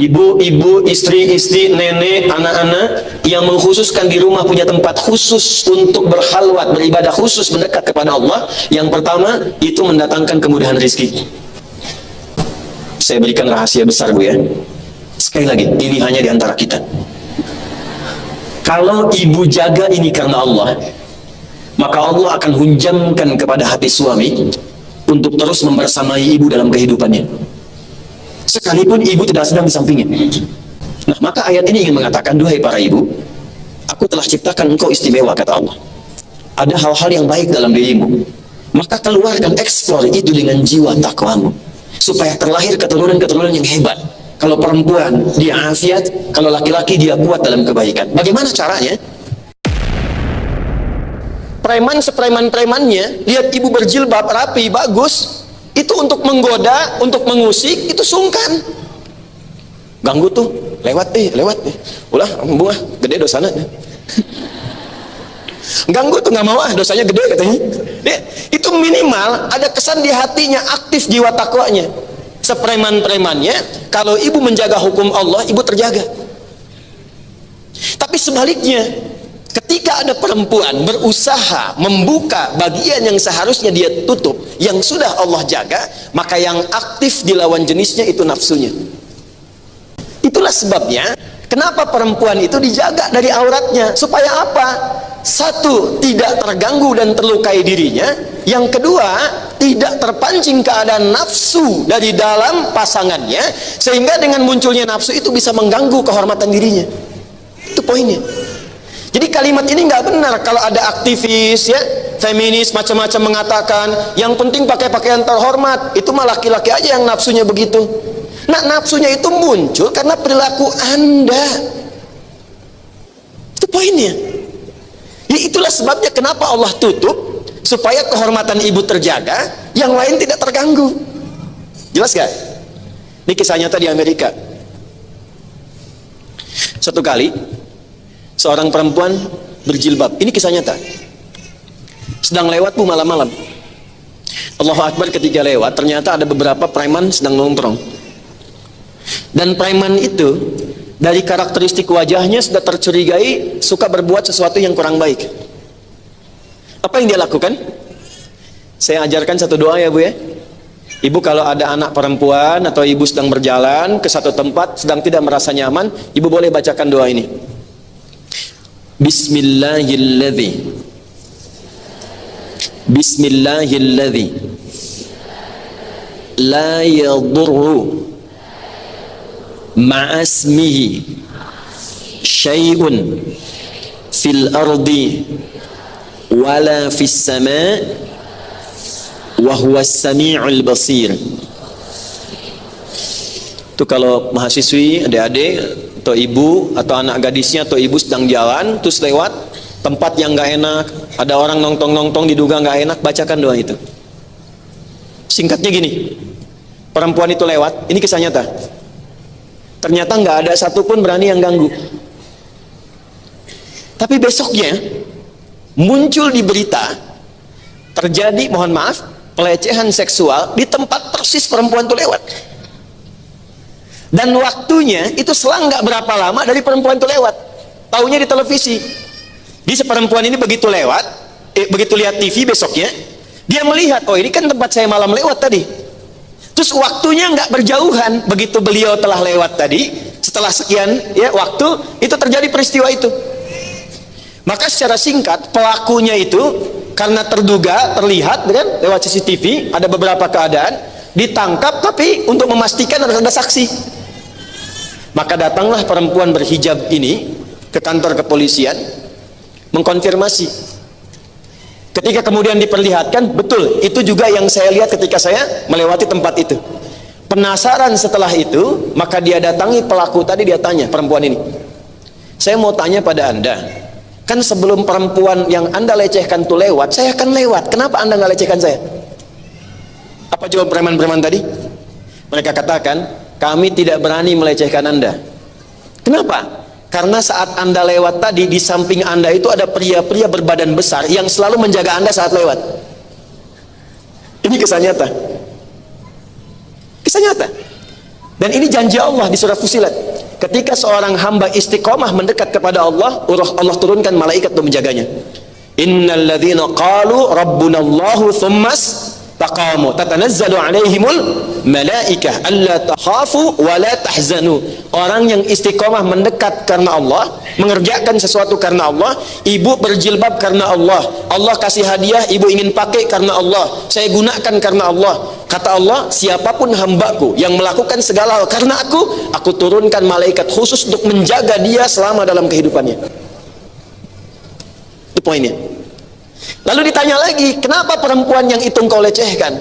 Ibu-ibu, istri-istri, nenek, anak-anak yang mengkhususkan di rumah punya tempat khusus untuk berkhalwat, beribadah khusus, mendekat kepada Allah. Yang pertama, itu mendatangkan kemudahan rezeki. Saya berikan rahasia besar, Bu, ya. Sekali lagi, ini hanya di antara kita. Kalau ibu jaga ini karena Allah, maka Allah akan hunjamkan kepada hati suami untuk terus membersamai ibu dalam kehidupannya, sekalipun ibu tidak sedang di sampingnya. Nah, maka ayat ini ingin mengatakan, duhai para ibu, aku telah ciptakan engkau istimewa, kata Allah. Ada hal-hal yang baik dalam dirimu, maka keluarkan, eksplor itu dengan jiwa takwamu, supaya terlahir keturunan-keturunan yang hebat. Kalau perempuan, dia afiat. Kalau laki-laki, dia kuat dalam kebaikan. Bagaimana caranya? Preman sepreman-premannya, lihat ibu berjilbab, rapi, bagus, itu untuk menggoda, untuk mengusik, itu sungkan. Ganggu tuh, lewat deh. Ulah, bunga, gede dosanya. Ganggu tuh, nggak mau, dosanya gede katanya. Itu minimal ada kesan di hatinya, aktif jiwa takwanya. Sepreman-premannya, kalau ibu menjaga hukum Allah, ibu terjaga. Tapi sebaliknya, ketika ada perempuan berusaha membuka bagian yang seharusnya dia tutup, yang sudah Allah jaga, maka yang aktif di lawan jenisnya itu nafsunya. Itulah sebabnya kenapa perempuan itu dijaga dari auratnya, supaya apa? Satu, tidak terganggu dan terlukai dirinya. Yang kedua, tidak terpancing keadaan nafsu dari dalam pasangannya, sehingga dengan munculnya nafsu itu bisa mengganggu kehormatan dirinya. Itu poinnya. Jadi kalimat ini nggak benar kalau ada aktivis, ya, feminis macam-macam mengatakan yang penting pakai pakaian terhormat. Itu mah laki-laki aja yang nafsunya begitu. Nah, nafsunya itu muncul karena perilaku Anda. Itu poinnya. Ya, itulah sebabnya kenapa Allah tutup, supaya kehormatan ibu terjaga, yang lain tidak terganggu. Jelas gak? Ini kisah nyata di Amerika. Satu kali seorang perempuan berjilbab, ini kisah nyata, sedang lewat, Bu, malam-malam. Allahu Akbar, ketika lewat ternyata ada beberapa preman sedang nongkrong. Dan preman itu dari karakteristik wajahnya sudah tercurigai suka berbuat sesuatu yang kurang baik. Apa yang dia lakukan? Saya ajarkan satu doa, ya, Bu, ya. Ibu kalau ada anak perempuan atau ibu sedang berjalan ke satu tempat sedang tidak merasa nyaman, ibu boleh bacakan doa ini. Bismillahilladzi la yadurru ma'asmihi syai'un fil ardi wala fis sama' wa huwas sami'ul basir. Itu kalau mahasiswi, adik-adik atau ibu atau anak gadisnya atau ibu sedang jalan terus lewat tempat yang nggak enak, ada orang nongtong-nongtong diduga nggak enak, bacakan doa itu. Singkatnya gini, perempuan itu lewat, ini kisah nyata. Ternyata nggak ada satupun berani yang ganggu. Tapi besoknya muncul di berita terjadi, mohon maaf, pelecehan seksual di tempat persis perempuan itu lewat. Dan waktunya itu selang nggak berapa lama dari perempuan itu lewat. Taunya di televisi. Di perempuan ini begitu lewat, begitu lihat TV besoknya, dia melihat, oh ini kan tempat saya malam lewat tadi. Terus waktunya nggak berjauhan, begitu beliau telah lewat tadi, setelah sekian ya waktu itu terjadi peristiwa itu. Maka secara singkat pelakunya itu karena terduga, terlihat kan lewat CCTV, ada beberapa keadaan ditangkap, tapi untuk memastikan harus ada saksi. Maka datanglah perempuan berhijab ini ke kantor kepolisian mengkonfirmasi. Ketika kemudian diperlihatkan, betul, itu juga yang saya lihat ketika saya melewati tempat itu. Penasaran setelah itu, maka dia datangi pelaku tadi, dia tanya perempuan ini, saya mau tanya pada Anda, kan sebelum perempuan yang Anda lecehkan itu lewat, saya akan lewat, kenapa Anda nggak lecehkan saya? Apa jawab preman-preman tadi? Mereka katakan, kami tidak berani melecehkan Anda. Kenapa? Karena saat Anda lewat tadi, di samping Anda itu ada pria-pria berbadan besar yang selalu menjaga Anda saat lewat. Ini kisah nyata. Kisah nyata. Dan ini janji Allah di surah Fusilat. Ketika seorang hamba istiqomah mendekat kepada Allah, Allah turunkan malaikat untuk menjaganya. Innal ladzina qalu rabbunallahu tsummas taqamu tatanazzalu alaihimul malaikah alla takhafu wa la tahzanu. Orang yang istiqomah mendekat karena Allah, mengerjakan sesuatu karena Allah. Ibu berjilbab karena Allah, Allah kasih hadiah, ibu ingin pakai karena Allah, saya gunakan karena Allah. Kata Allah, siapapun hambaku yang melakukan segala hal karena aku turunkan malaikat khusus untuk menjaga dia selama dalam kehidupannya. Itu poinnya. Lalu ditanya lagi, kenapa perempuan yang itu engkau lecehkan?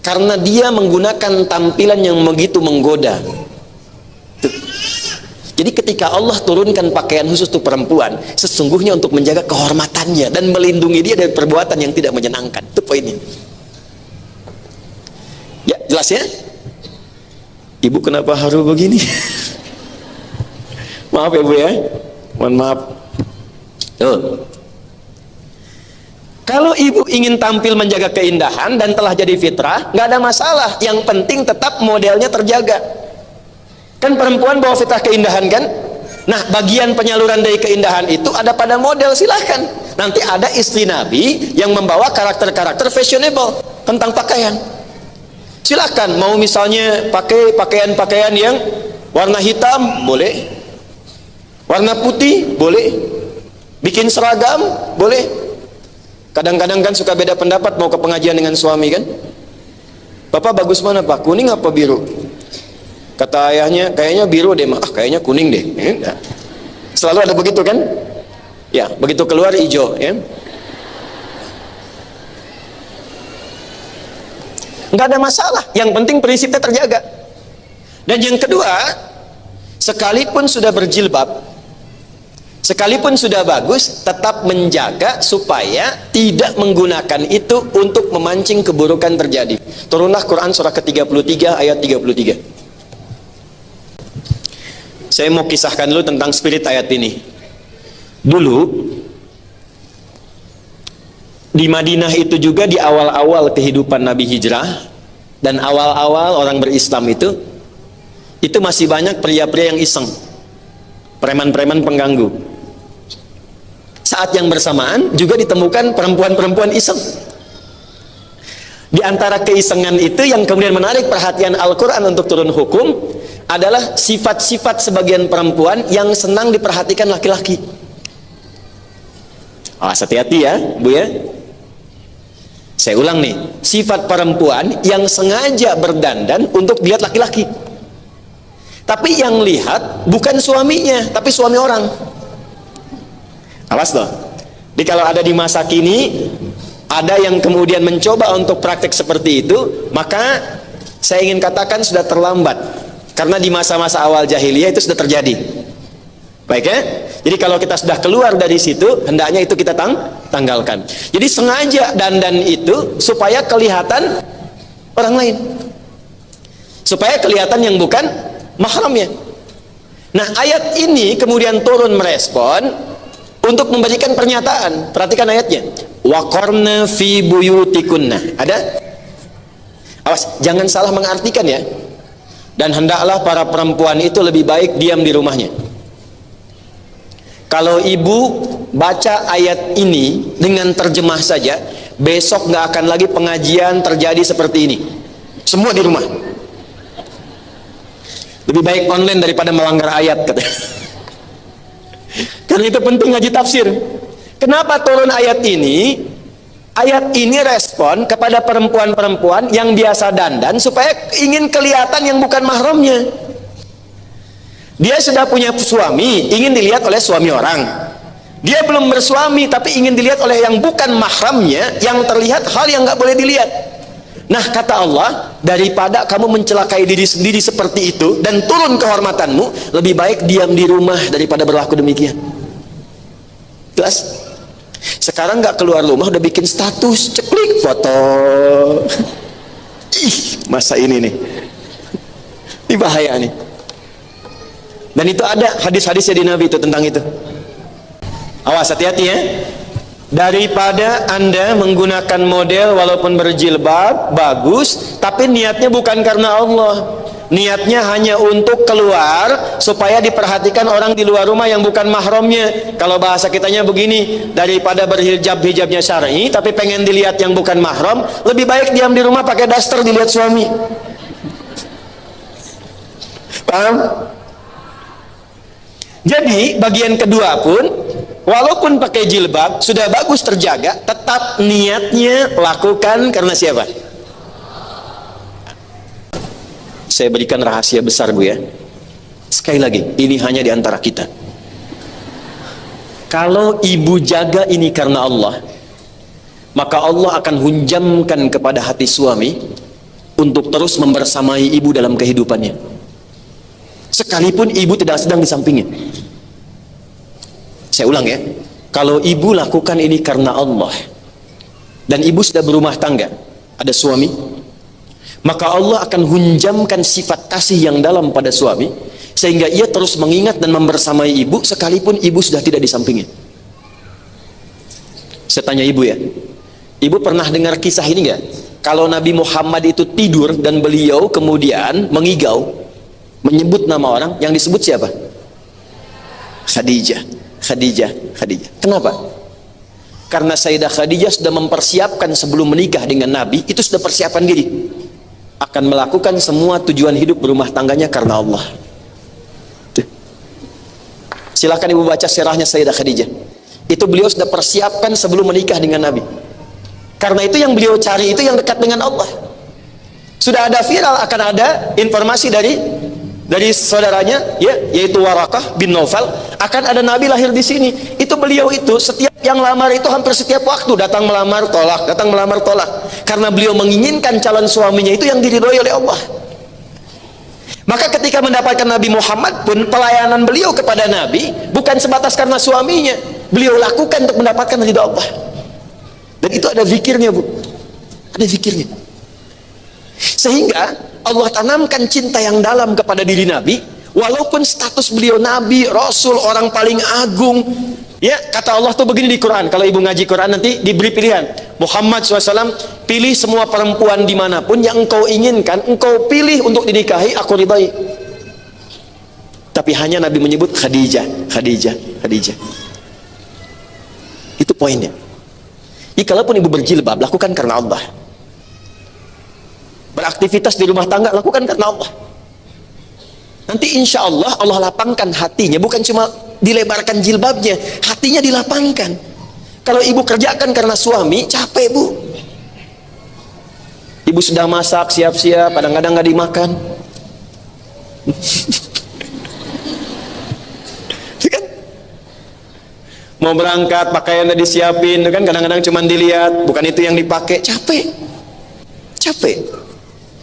Karena dia menggunakan tampilan yang begitu menggoda. Tuh. Jadi ketika Allah turunkan pakaian khusus untuk perempuan, sesungguhnya untuk menjaga kehormatannya dan melindungi dia dari perbuatan yang tidak menyenangkan. Itu poinnya. Ya, jelas ya? Ibu kenapa haru begini? Maaf ya Bu ya. Mohon maaf. Tuh. Kalau ibu ingin tampil menjaga keindahan dan telah jadi fitrah, nggak ada masalah. Yang penting tetap modelnya terjaga. Kan perempuan bawa fitrah keindahan kan? Nah, bagian penyaluran dari keindahan itu ada pada model, silahkan. Nanti ada istri Nabi yang membawa karakter-karakter fashionable tentang pakaian. Silahkan, mau misalnya pakai pakaian-pakaian yang warna hitam, boleh. Warna putih, boleh. Bikin seragam, boleh. Kadang-kadang kan suka beda pendapat mau ke pengajian dengan suami kan. Bapak bagus mana Pak? Kuning apa biru? Kata ayahnya, kayaknya biru deh Mak. Kayaknya kuning deh. Selalu ada begitu kan? Ya, begitu keluar hijau ya. Nggak ada masalah. Yang penting prinsipnya terjaga. Dan yang kedua, sekalipun sudah berjilbab, sekalipun sudah bagus, tetap menjaga supaya tidak menggunakan itu untuk memancing keburukan terjadi. Turunlah Quran surah ke-33 ayat 33. Saya mau kisahkan dulu tentang spirit ayat ini. Dulu di Madinah itu juga di awal-awal kehidupan Nabi Hijrah dan awal-awal orang berislam itu masih banyak pria-pria yang iseng, preman-preman pengganggu. Saat yang bersamaan juga ditemukan perempuan-perempuan iseng. Di antara keisengan itu yang kemudian menarik perhatian Al-Quran untuk turun hukum adalah sifat-sifat sebagian perempuan yang senang diperhatikan laki-laki. Hati-hati ya Bu ya. Saya ulang nih, sifat perempuan yang sengaja berdandan untuk dilihat laki-laki. Tapi yang lihat bukan suaminya, tapi suami orang. Awas loh. Jadi kalau ada di masa kini ada yang kemudian mencoba untuk praktek seperti itu, maka saya ingin katakan sudah terlambat. Karena di masa-masa awal jahiliyah itu sudah terjadi. Baik ya? Jadi kalau kita sudah keluar dari situ, hendaknya itu kita tanggalkan. Jadi sengaja dandan itu supaya kelihatan orang lain. Supaya kelihatan yang bukan mahramnya. Nah, ayat ini kemudian turun merespon untuk memberikan pernyataan. Perhatikan ayatnya. Waqarna fi buyutikunna. Ada? Awas, jangan salah mengartikan ya. Dan hendaklah para perempuan itu lebih baik diam di rumahnya. Kalau ibu baca ayat ini dengan terjemah saja, besok nggak akan lagi pengajian terjadi seperti ini. Semua di rumah. Lebih baik online daripada melanggar ayat, katanya. Karena itu penting ngaji tafsir. Kenapa turun ayat ini? Ayat ini respon kepada perempuan-perempuan yang biasa dandan supaya ingin kelihatan yang bukan mahramnya. Dia sudah punya suami, ingin dilihat oleh suami orang. Dia belum bersuami tapi ingin dilihat oleh yang bukan mahramnya, yang terlihat hal yang nggak boleh dilihat. Nah, kata Allah, daripada kamu mencelakai diri sendiri seperti itu dan turun kehormatanmu, lebih baik diam di rumah daripada berlaku demikian. Jelas? Sekarang nggak keluar rumah udah bikin status, ceklik foto. Ih, masa ini nih. Ini bahaya nih. Dan itu ada hadis-hadisnya di Nabi itu tentang itu. Awas, hati-hati ya. Daripada Anda menggunakan model walaupun berjilbab bagus tapi niatnya bukan karena Allah, niatnya hanya untuk keluar supaya diperhatikan orang di luar rumah yang bukan mahramnya. Kalau bahasa kitanya begini, daripada berhijab-hijabnya syar'i tapi pengen dilihat yang bukan mahram, lebih baik diam di rumah pakai daster dilihat suami. Paham? Jadi bagian kedua pun, walaupun pakai jilbab sudah bagus terjaga, tetap niatnya lakukan karena siapa? Saya berikan rahasia besar, Bu, ya. Sekali lagi, ini hanya di antara kita. Kalau ibu jaga ini karena Allah, maka Allah akan hunjamkan kepada hati suami untuk terus membersamai ibu dalam kehidupannya, sekalipun ibu tidak sedang di sampingnya. Saya ulang, ya. Kalau ibu lakukan ini karena Allah dan ibu sudah berumah tangga, ada suami, maka Allah akan hunjamkan sifat kasih yang dalam pada suami sehingga ia terus mengingat dan membersamai ibu sekalipun ibu sudah tidak di sampingnya. Saya tanya ibu, ya, ibu pernah dengar kisah ini enggak? Kalau Nabi Muhammad itu tidur dan beliau kemudian mengigau menyebut nama orang, yang disebut siapa? Khadijah. Khadijah. Kenapa? Karena Sayyidah Khadijah sudah mempersiapkan sebelum menikah dengan Nabi, itu sudah persiapan diri akan melakukan semua tujuan hidup berumah tangganya karena Allah. Tuh. Silakan ibu baca sirahnya Sayyidah Khadijah. Itu beliau sudah persiapkan sebelum menikah dengan Nabi. Karena itu yang beliau cari itu yang dekat dengan Allah. Sudah ada viral, akan ada informasi dari saudaranya, ya, yaitu Warakah bin Naufal, akan ada Nabi lahir di sini. Itu beliau itu setiap yang lamar itu hampir setiap waktu datang melamar tolak, karena beliau menginginkan calon suaminya itu yang diridhoi oleh Allah. Maka ketika mendapatkan Nabi Muhammad pun, pelayanan beliau kepada Nabi bukan sebatas karena suaminya, beliau lakukan untuk mendapatkan ridha Allah. Dan itu ada zikirnya, Bu, ada zikirnya, sehingga Allah tanamkan cinta yang dalam kepada diri Nabi, walaupun status beliau Nabi, Rasul, orang paling agung. Ya, kata Allah tuh begini di Quran. Kalau ibu ngaji Quran nanti diberi pilihan, Muhammad SAW, pilih semua perempuan dimanapun yang engkau inginkan, engkau pilih untuk dinikahi, aku ridai. Tapi hanya Nabi menyebut Khadijah. Itu poinnya. Jadi kalaupun ibu berjilbab, lakukan karena Allah. Beraktivitas di rumah tangga, lakukan karena Allah. Nanti insya Allah Allah lapangkan hatinya, bukan cuma dilebarkan jilbabnya, hatinya dilapangkan. Kalau ibu kerjakan karena suami, capek, Bu. Ibu sudah masak, siap-siap, kadang-kadang nggak dimakan. Kan? Mau berangkat, pakaiannya disiapin, kan kadang-kadang cuma dilihat, bukan itu yang dipakai, capek.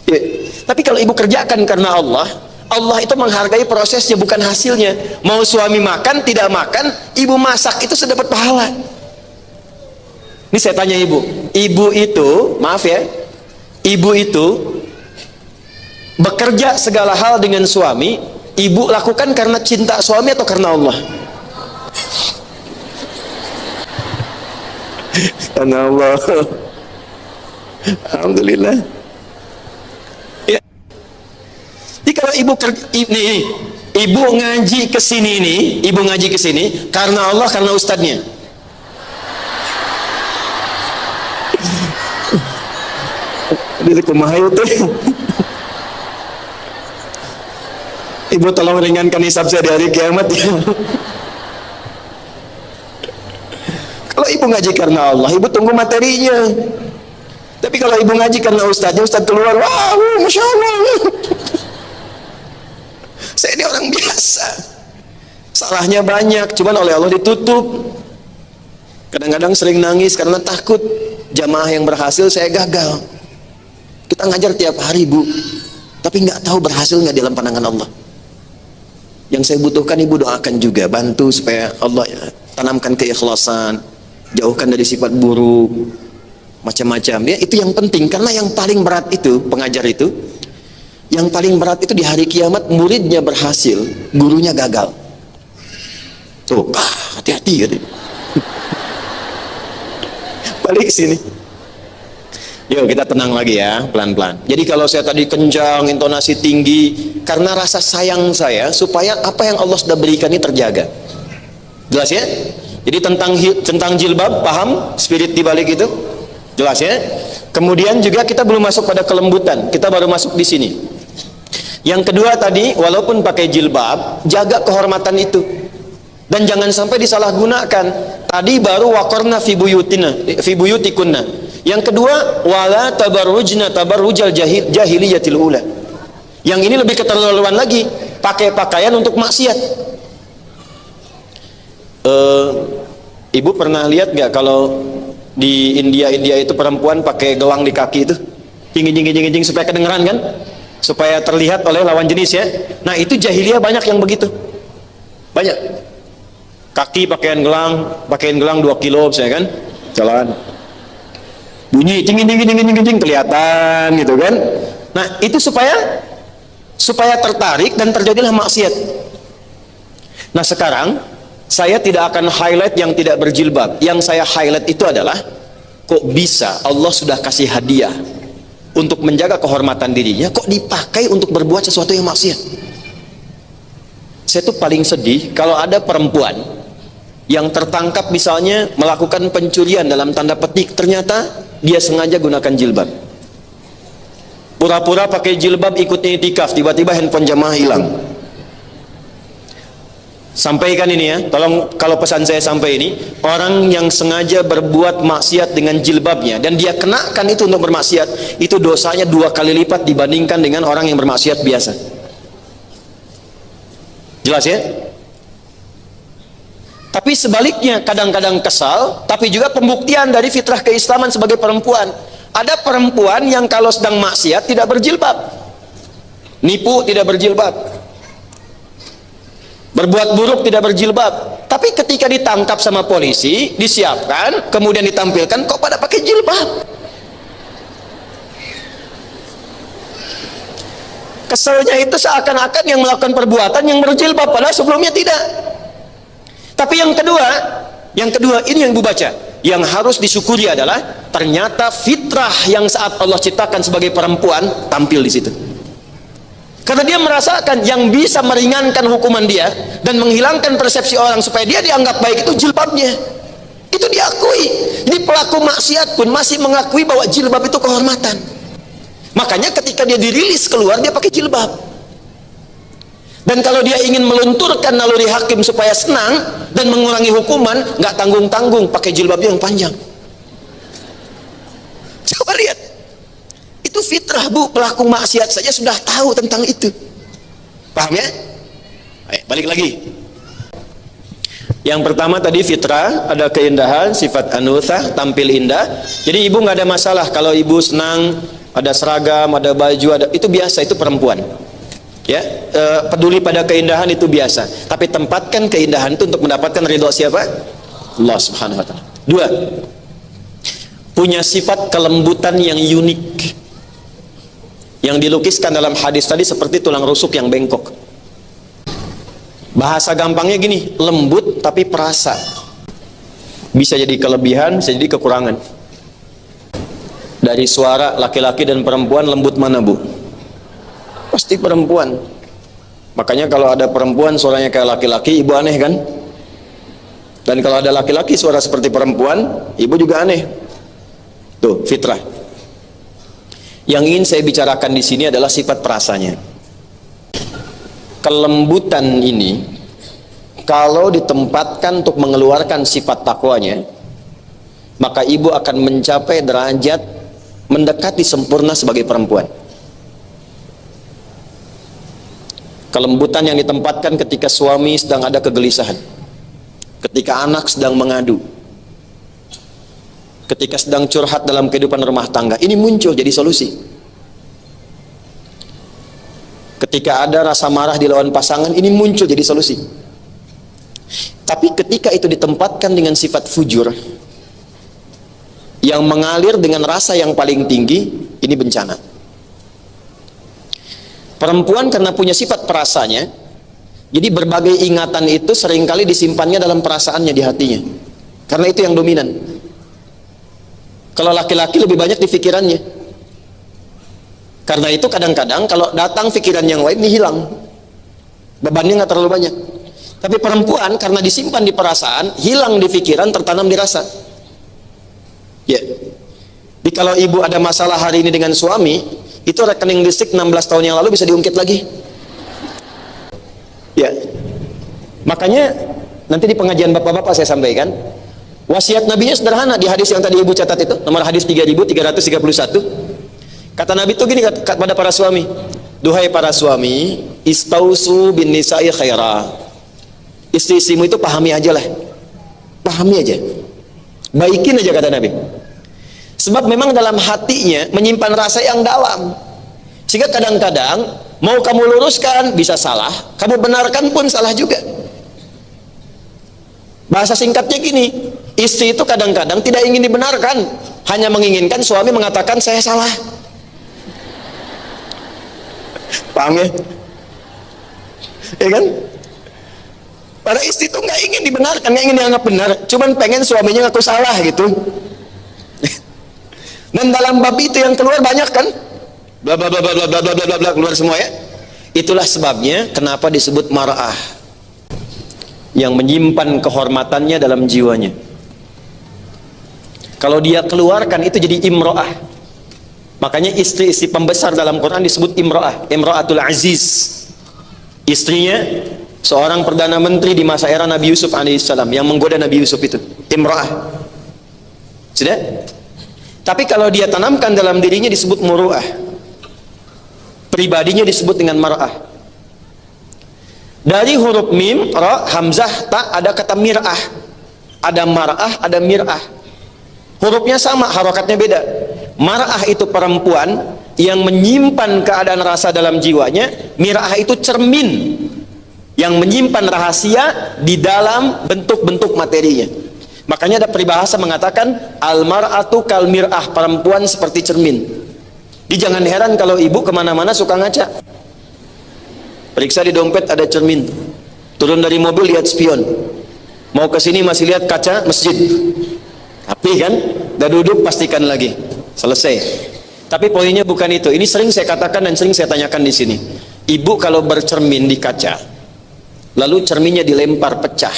Ya. Tapi kalau ibu kerjakan karena Allah, Allah itu menghargai prosesnya, bukan hasilnya. Mau suami makan, tidak makan, ibu masak itu sudah dapat pahala. Ini saya tanya ibu itu, maaf ya, ibu itu bekerja segala hal dengan suami, ibu lakukan karena cinta suami atau karena Allah? Karena Allah. Alhamdulillah. Ya. Jadi kalau ibu ngaji ke sini karena Allah, karena ustadznya. Jadi kumaha itu. Ibu tolong ringankan hisab saya di hari kiamat ya. Kalau ibu ngaji karena Allah, ibu tunggu materinya. Tapi kalau ibu ngaji karena ustadznya, ustadz keluar, wah, masya Allah. Saya ini orang biasa, salahnya banyak, cuman oleh Allah ditutup. Kadang-kadang sering nangis karena takut jamaah yang berhasil saya gagal. Kita ngajar tiap hari, Bu, tapi nggak tahu berhasil nggak dalam pandangan Allah. Yang saya butuhkan ibu doakan juga, bantu supaya Allah ya, tanamkan keikhlasan, jauhkan dari sifat buruk, macam-macam ya. Itu yang penting, karena yang paling berat itu pengajar itu, yang paling berat itu di hari kiamat, muridnya berhasil, gurunya gagal. Tuh, hati-hati gitu. Balik sini. Yuk kita tenang lagi ya, pelan-pelan. Jadi kalau saya tadi kencang, intonasi tinggi, karena rasa sayang saya supaya apa yang Allah sudah berikan ini terjaga. Jelas ya? Jadi tentang jilbab, paham spirit di balik itu? Jelas ya? Kemudian juga kita belum masuk pada kelembutan, kita baru masuk di sini. Yang kedua tadi, walaupun pakai jilbab, jaga kehormatan itu. Dan jangan sampai disalahgunakan. Tadi baru waqarna fi buyutikunna. Yang kedua, wala tabarrujna tabarrujal jahiliyatil ula. Yang ini lebih keterlaluan lagi, pakai pakaian untuk maksiat. Ibu pernah lihat nggak kalau di India itu perempuan pakai gelang di kaki itu, jing supaya kedengeran kan, supaya terlihat oleh lawan jenis ya. Nah itu jahiliyah banyak yang begitu, banyak. Kaki pakaian gelang 2 kilo misalnya kan, jalan bunyi jing kelihatan gitu kan. Nah itu supaya tertarik dan terjadilah maksiat. Nah sekarang saya tidak akan highlight yang tidak berjilbab. Yang saya highlight itu adalah kok bisa Allah sudah kasih hadiah untuk menjaga kehormatan dirinya, kok dipakai untuk berbuat sesuatu yang maksiat. Saya tuh paling sedih kalau ada perempuan yang tertangkap misalnya melakukan pencurian dalam tanda petik, ternyata dia sengaja gunakan jilbab, pura-pura pakai jilbab ikut i'tikaf, tiba-tiba handphone jamaah hilang. Sampaikan ini ya, tolong, kalau pesan saya sampai ini, orang yang sengaja berbuat maksiat dengan jilbabnya dan dia kenakan itu untuk bermaksiat, itu dosanya 2 kali lipat dibandingkan dengan orang yang bermaksiat biasa. Jelas ya? Tapi sebaliknya, kadang-kadang kesal, tapi juga pembuktian dari fitrah keislaman sebagai perempuan. Ada perempuan yang kalau sedang maksiat tidak berjilbab, nipu tidak berjilbab, berbuat buruk tidak berjilbab. Tapi ketika ditangkap sama polisi, disiapkan, kemudian ditampilkan, kok pada pakai jilbab. Keselnya itu seakan-akan yang melakukan perbuatan yang berjilbab, padahal sebelumnya tidak. Tapi yang kedua ini yang Ibu baca, yang harus disyukuri adalah ternyata fitrah yang saat Allah ciptakan sebagai perempuan tampil di situ. Karena dia merasakan yang bisa meringankan hukuman dia dan menghilangkan persepsi orang supaya dia dianggap baik itu jilbabnya. Itu diakui. Jadi pelaku maksiat pun masih mengakui bahwa jilbab itu kehormatan. Makanya ketika dia dirilis keluar, dia pakai jilbab. Dan kalau dia ingin melunturkan naluri hakim supaya senang dan mengurangi hukuman, nggak tanggung-tanggung, pakai jilbabnya yang panjang. Coba lihat, itu fitrah Bu. Pelaku maksiat saja sudah tahu tentang itu. Paham ya? Ayo, balik lagi. Yang pertama tadi fitrah, ada keindahan, sifat anuthah, tampil indah. Jadi ibu nggak ada masalah kalau ibu senang, ada seragam, ada baju, ada, itu biasa, itu perempuan. Ya, peduli pada keindahan itu biasa. Tapi tempatkan keindahan itu untuk mendapatkan ridho siapa? Allah Subhanahu wa taala. 2. Punya sifat kelembutan yang unik. Yang dilukiskan dalam hadis tadi seperti tulang rusuk yang bengkok. Bahasa gampangnya gini, lembut tapi perasa. Bisa jadi kelebihan, bisa jadi kekurangan. Dari suara laki-laki dan perempuan, lembut mana Bu? Pasti perempuan. Makanya kalau ada perempuan suaranya kayak laki-laki, ibu aneh kan? Dan kalau ada laki-laki suara seperti perempuan, ibu juga aneh. Tuh, fitrah. Yang ingin saya bicarakan di sini adalah sifat perasanya. Kelembutan ini kalau ditempatkan untuk mengeluarkan sifat takwanya, maka ibu akan mencapai derajat mendekati sempurna sebagai perempuan. Kelembutan yang ditempatkan ketika suami sedang ada kegelisahan, ketika anak sedang mengadu, ketika sedang curhat dalam kehidupan rumah tangga, ini muncul jadi solusi. Ketika ada rasa marah di lawan pasangan, ini muncul jadi solusi. Tapi ketika itu ditempatkan dengan sifat fujur yang mengalir dengan rasa yang paling tinggi, ini bencana. Perempuan karena punya sifat perasanya, jadi berbagai ingatan itu seringkali disimpannya dalam perasaannya di hatinya, karena itu yang dominan. Kalau laki-laki lebih banyak di pikirannya. Karena itu kadang-kadang kalau datang pikiran yang lain ini hilang, bebannya nggak terlalu banyak. Tapi perempuan karena disimpan di perasaan, hilang di pikiran, tertanam di rasa. Ya. Jadi kalau ibu ada masalah hari ini dengan suami, itu rekening listrik 16 tahun yang lalu bisa diungkit lagi. Ya. Makanya nanti di pengajian bapak-bapak saya sampaikan, wasiat nabinya sederhana di hadis yang tadi ibu catat itu, nomor hadis 3331. Kata Nabi itu gini kepada para suami, duhai para suami, istausu bin nisa'i khaira. Istri-istrimu itu pahami aja lah, pahami aja, baikin aja, kata Nabi. Sebab memang dalam hatinya menyimpan rasa yang dalam, sehingga kadang-kadang mau kamu luruskan bisa salah, kamu benarkan pun salah juga. Bahasa singkatnya gini, istri itu kadang-kadang tidak ingin dibenarkan, hanya menginginkan suami mengatakan saya salah. Paham ya? Ya kan? Para istri itu nggak ingin dibenarkan, nggak ingin dianggap benar, cuman pengen suaminya ngaku salah gitu. Dan dalam bab itu yang keluar banyak kan, bla bla bla bla bla bla bla bla, keluar semua ya. Itulah sebabnya kenapa disebut mar'ah, yang menyimpan kehormatannya dalam jiwanya. Kalau dia keluarkan itu jadi imro'ah. Makanya istri-istri pembesar dalam Quran disebut imro'ah, imro'atul aziz. Istrinya seorang perdana menteri di masa era Nabi Yusuf alaihissalam yang menggoda Nabi Yusuf itu, imro'ah. Sudah? Tapi kalau dia tanamkan dalam dirinya disebut muru'ah, pribadinya disebut dengan mar'ah. Dari huruf mim, ra, hamzah, ta ada kata mir'ah, ada mar'ah, ada mir'ah. Hurufnya sama, harokatnya beda. Mar'ah itu perempuan yang menyimpan keadaan rasa dalam jiwanya, mir'ah itu cermin yang menyimpan rahasia di dalam bentuk-bentuk materinya. Makanya ada peribahasa mengatakan al-mar'atu kal mir'ah, perempuan seperti cermin. Jadi jangan heran kalau ibu kemana-mana suka ngaca. Periksa di dompet ada cermin, turun dari mobil lihat spion, mau ke sini masih lihat kaca masjid. Tapi kan udah duduk pastikan lagi, selesai. Tapi poinnya bukan itu. Ini sering saya katakan dan sering saya tanyakan di sini. Ibu kalau bercermin di kaca, lalu cerminnya dilempar pecah,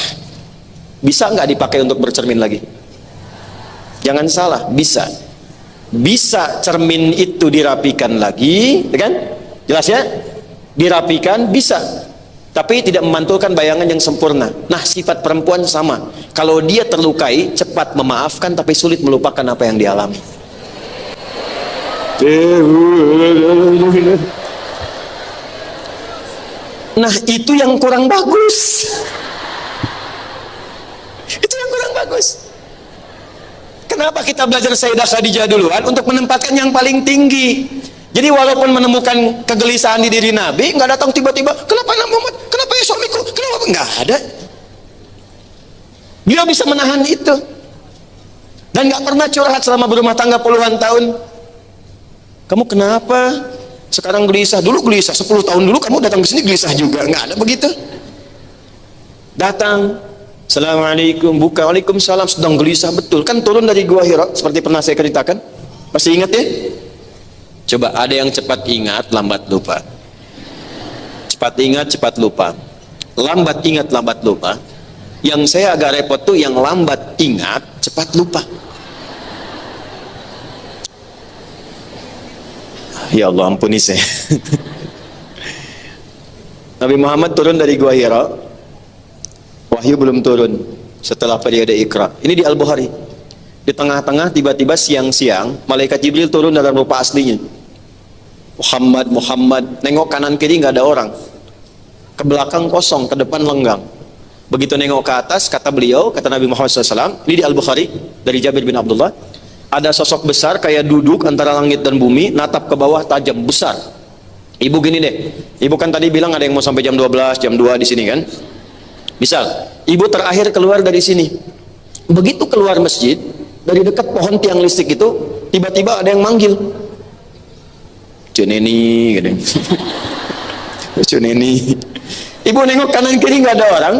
bisa nggak dipakai untuk bercermin lagi? Jangan salah, bisa. Bisa cermin itu dirapikan lagi, kan? Jelas ya? Dirapikan bisa, tapi tidak memantulkan bayangan yang sempurna. Nah, sifat perempuan sama. Kalau dia terlukai, cepat memaafkan, tapi sulit melupakan apa yang dialami. Nah, itu yang kurang bagus. Itu yang kurang bagus. Kenapa kita belajar Sayyidah Khadijah duluan untuk menempatkan yang paling tinggi? Jadi walaupun menemukan kegelisahan di diri Nabi, nggak datang tiba-tiba, kenapa Nabi Muhammad, kenapa ya suamiku, kenapa? Nggak ada. Dia bisa menahan itu dan nggak pernah curhat selama berumah tangga puluhan tahun. Kamu kenapa sekarang gelisah? Dulu gelisah 10 tahun dulu, kamu datang ke sini gelisah juga. Nggak ada begitu. Datang, assalamualaikum, buka, waalaikumsalam, sedang gelisah betul. Kan turun dari Gua Hira seperti pernah saya ceritakan. Masih ingat ya? Coba ada yang cepat ingat, lambat lupa. Cepat ingat, cepat lupa. Lambat ingat, lambat lupa. Yang saya agak repot tuh yang lambat ingat, cepat lupa. Ya Allah, ampuni saya. Nabi Muhammad turun dari Gua Hira. Wahyu belum turun setelah periode Iqra. Ini di Al-Bukhari. Di tengah-tengah tiba-tiba siang-siang malaikat Jibril turun dalam rupa aslinya. Muhammad, nengok kanan kiri nggak ada orang, ke belakang kosong, ke depan lenggang. Begitu nengok ke atas, kata beliau, kata Nabi Muhammad SAW, ini di Al-Bukhari dari Jabir bin Abdullah, ada sosok besar kayak duduk antara langit dan bumi, natap ke bawah tajam besar. Ibu gini deh, ibu kan tadi bilang ada yang mau sampai jam 12, jam 2 di sini kan? Misal, ibu terakhir keluar dari sini, begitu keluar masjid, dari dekat pohon tiang listrik itu, tiba-tiba ada yang manggil. Cuneni gitu. Cuneni. Ibu nengok kanan kiri nggak ada orang,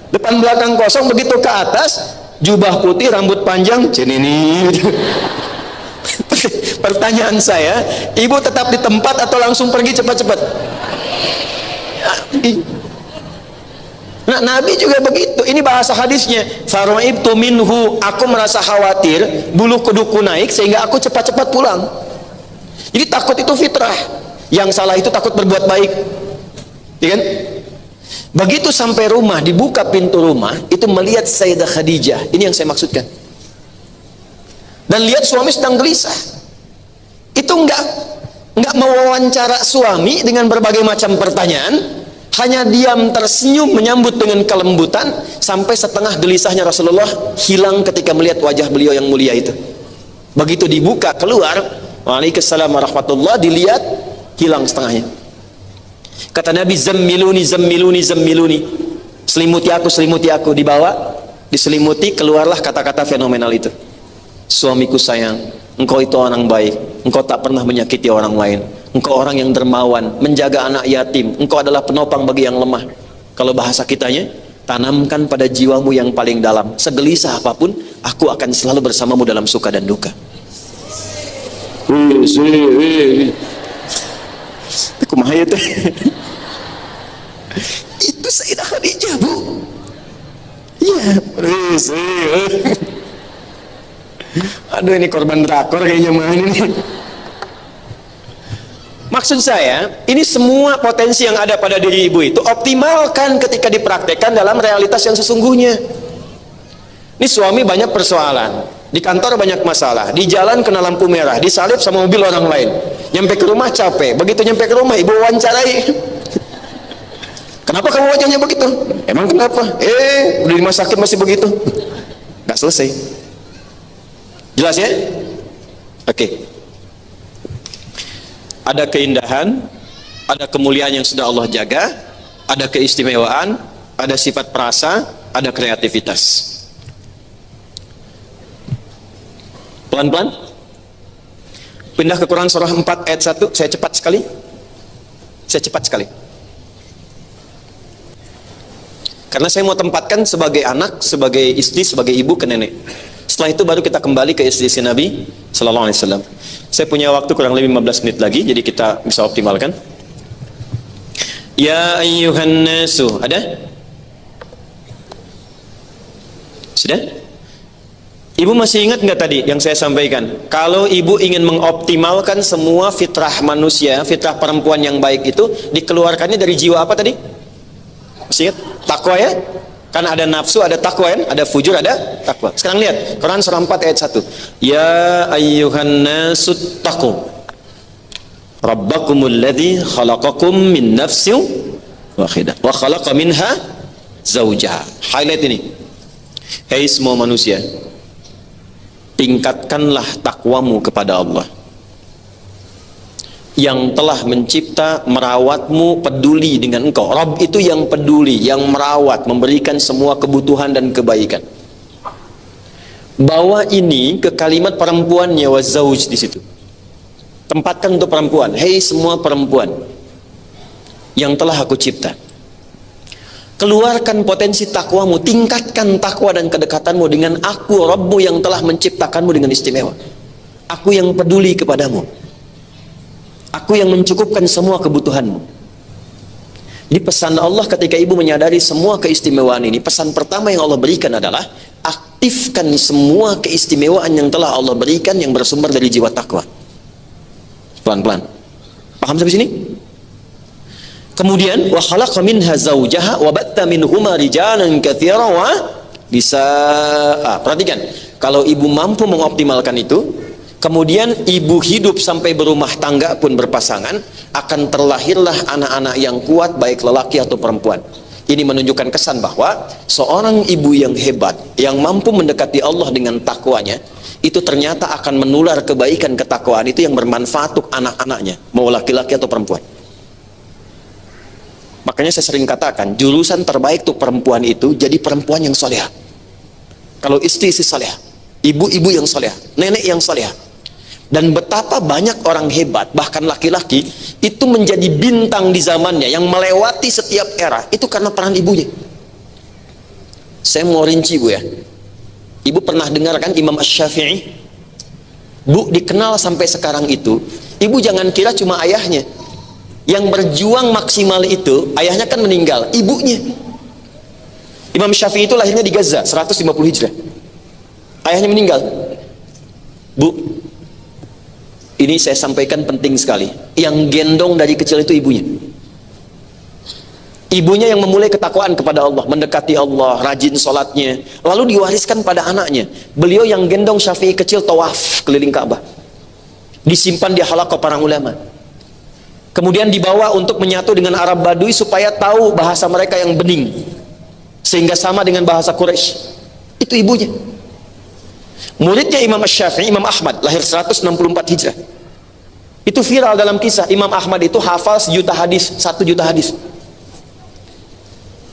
depan belakang kosong, begitu ke atas jubah putih, rambut panjang, Cuneni gitu. Pertanyaan saya, ibu tetap di tempat atau langsung pergi cepat-cepat? Nah, Nabi juga begitu. Ini bahasa hadisnya. Fara'ibtu minhu, aku merasa khawatir bulu kuduku naik sehingga aku cepat-cepat pulang. Jadi takut itu fitrah. Yang salah itu takut berbuat baik. Ya kan? Begitu sampai rumah, dibuka pintu rumah, itu melihat Sayyidah Khadijah. Ini yang saya maksudkan. Dan lihat suami sedang gelisah. Itu enggak mewawancara suami dengan berbagai macam pertanyaan, hanya diam tersenyum menyambut dengan kelembutan, sampai setengah gelisahnya Rasulullah hilang ketika melihat wajah beliau yang mulia itu. Begitu dibuka keluar, waalaikumsalam warahmatullah, dilihat hilang setengahnya. Kata Nabi, zammiluni zammiluni zammiluni, selimuti aku, dibawa, diselimuti, keluarlah kata-kata fenomenal itu. Suamiku sayang, engkau itu orang baik, engkau tak pernah menyakiti orang lain, engkau orang yang dermawan, menjaga anak yatim, engkau adalah penopang bagi yang lemah. Kalau bahasa kitanya, tanamkan pada jiwamu yang paling dalam, segelisah apapun, aku akan selalu bersamamu dalam suka dan duka. Kumaha ya teh? Itu Sayyidah Khadijah, Bu. Iya, aduh, ini korban drakor kayaknya mah ini. Maksud saya, ini semua potensi yang ada pada diri ibu itu optimalkan ketika dipraktekkan dalam realitas yang sesungguhnya. Ini suami banyak persoalan, di kantor banyak masalah, di jalan kena lampu merah, disalip sama mobil orang lain, nyampe ke rumah capek, begitu nyampe ke rumah ibu wawancarai, kenapa kamu wajahnya begitu? Emang kenapa? Udah di rumah sakit masih begitu, nggak selesai. Jelas ya? Oke. Ada keindahan, ada kemuliaan yang sudah Allah jaga, ada keistimewaan, ada sifat perasa, ada kreativitas. Pelan-pelan. Pindah ke Quran surah 4 ayat 1. Saya cepat sekali. Karena saya mau tempatkan sebagai anak, sebagai istri, sebagai ibu ke nenek. Setelah itu baru kita kembali ke istri Nabi sallallahu alaihi wasallam. Saya punya waktu kurang lebih 15 menit lagi, jadi kita bisa optimalkan. Ya ayyuhan nasu, ada? Sudah? Ibu masih ingat nggak tadi yang saya sampaikan? Kalau ibu ingin mengoptimalkan semua fitrah manusia, fitrah perempuan yang baik itu, dikeluarkannya dari jiwa apa tadi? Masih ingat? Takwa ya? Karena ada nafsu, ada takwa ya? Ada fujur, ada takwa. Sekarang lihat, Quran surah 4 ayat 1. Ya ayyuhan nasu taqu rabbakumul ladzi khalaqakum min nafsin wahidah wa khalaqa minha zawjaha. Highlight ini. Hai semua manusia, tingkatkanlah takwamu kepada Allah yang telah mencipta, merawatmu, peduli dengan engkau. Rabb itu yang peduli, yang merawat, memberikan semua kebutuhan dan kebaikan. Bawa ini ke kalimat perempuannya, wa zauj di situ. Tempatkan untuk perempuan. Hei semua perempuan yang telah aku cipta, keluarkan potensi takwamu, tingkatkan takwa dan kedekatanmu dengan aku, Rabbmu yang telah menciptakanmu dengan istimewa. Aku yang peduli kepadamu, aku yang mencukupkan semua kebutuhanmu. Di pesan Allah ketika ibu menyadari semua keistimewaan ini, pesan pertama yang Allah berikan adalah aktifkan semua keistimewaan yang telah Allah berikan yang bersumber dari jiwa takwa. Pelan-pelan. Paham sampai sini? Kemudian wa khalaqa minha zawjaha wa batta minhuma rijalan katsiran wa nisaa. Perhatikan, kalau ibu mampu mengoptimalkan itu, kemudian ibu hidup sampai berumah tangga pun berpasangan, akan terlahirlah anak-anak yang kuat, baik lelaki atau perempuan. Ini menunjukkan kesan bahwa seorang ibu yang hebat, yang mampu mendekati Allah dengan takwanya, itu ternyata akan menular kebaikan ketakwaan itu yang bermanfaat untuk anak-anaknya, mau laki-laki atau perempuan. Makanya saya sering katakan, jurusan terbaik untuk perempuan itu jadi perempuan yang solehah. Kalau istri solehah, ibu-ibu yang solehah, nenek yang solehah. Dan betapa banyak orang hebat, bahkan laki-laki, itu menjadi bintang di zamannya yang melewati setiap era, itu karena peran ibunya. Saya mau rinci, Bu ya. Ibu pernah dengar kan Imam Asy-Syafi'i? Bu, dikenal sampai sekarang itu, ibu jangan kira cuma ayahnya. Yang berjuang maksimal itu, ayahnya kan meninggal, ibunya. Imam Syafi'i itu lahirnya di Gaza, 150 Hijrah. Ayahnya meninggal. Bu, ini saya sampaikan penting sekali. Yang gendong dari kecil itu ibunya. Ibunya yang memulai ketakwaan kepada Allah, mendekati Allah, rajin sholatnya, lalu diwariskan pada anaknya. Beliau yang gendong Syafi'i kecil tawaf keliling Ka'bah, disimpan di halaqah para ulama, kemudian dibawa untuk menyatu dengan Arab Badui supaya tahu bahasa mereka yang bening, sehingga sama dengan bahasa Quraisy. Itu ibunya. Muridnya Imam Syafi'i, Imam Ahmad, lahir 164 Hijrah. Itu viral dalam kisah. Imam Ahmad itu hafal 1 juta hadis, 1 juta hadis.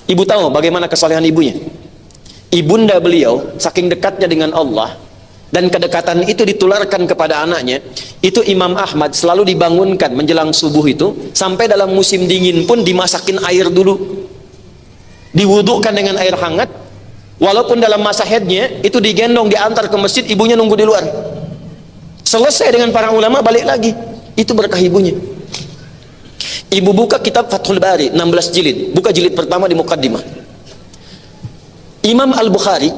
Ibu tahu bagaimana kesalehan ibunya? Ibunda beliau saking dekatnya dengan Allah, dan kedekatan itu ditularkan kepada anaknya. Itu Imam Ahmad selalu dibangunkan menjelang subuh itu, sampai dalam musim dingin pun dimasakin air dulu, diwudukkan dengan air hangat. Walaupun dalam masa haidnya itu digendong, diantar ke masjid, ibunya nunggu di luar. Selesai dengan para ulama, balik lagi. Itu berkah ibunya. Ibu buka kitab Fathul Bari 16 jilid, buka jilid pertama di mukaddimah. Imam Al-Bukhari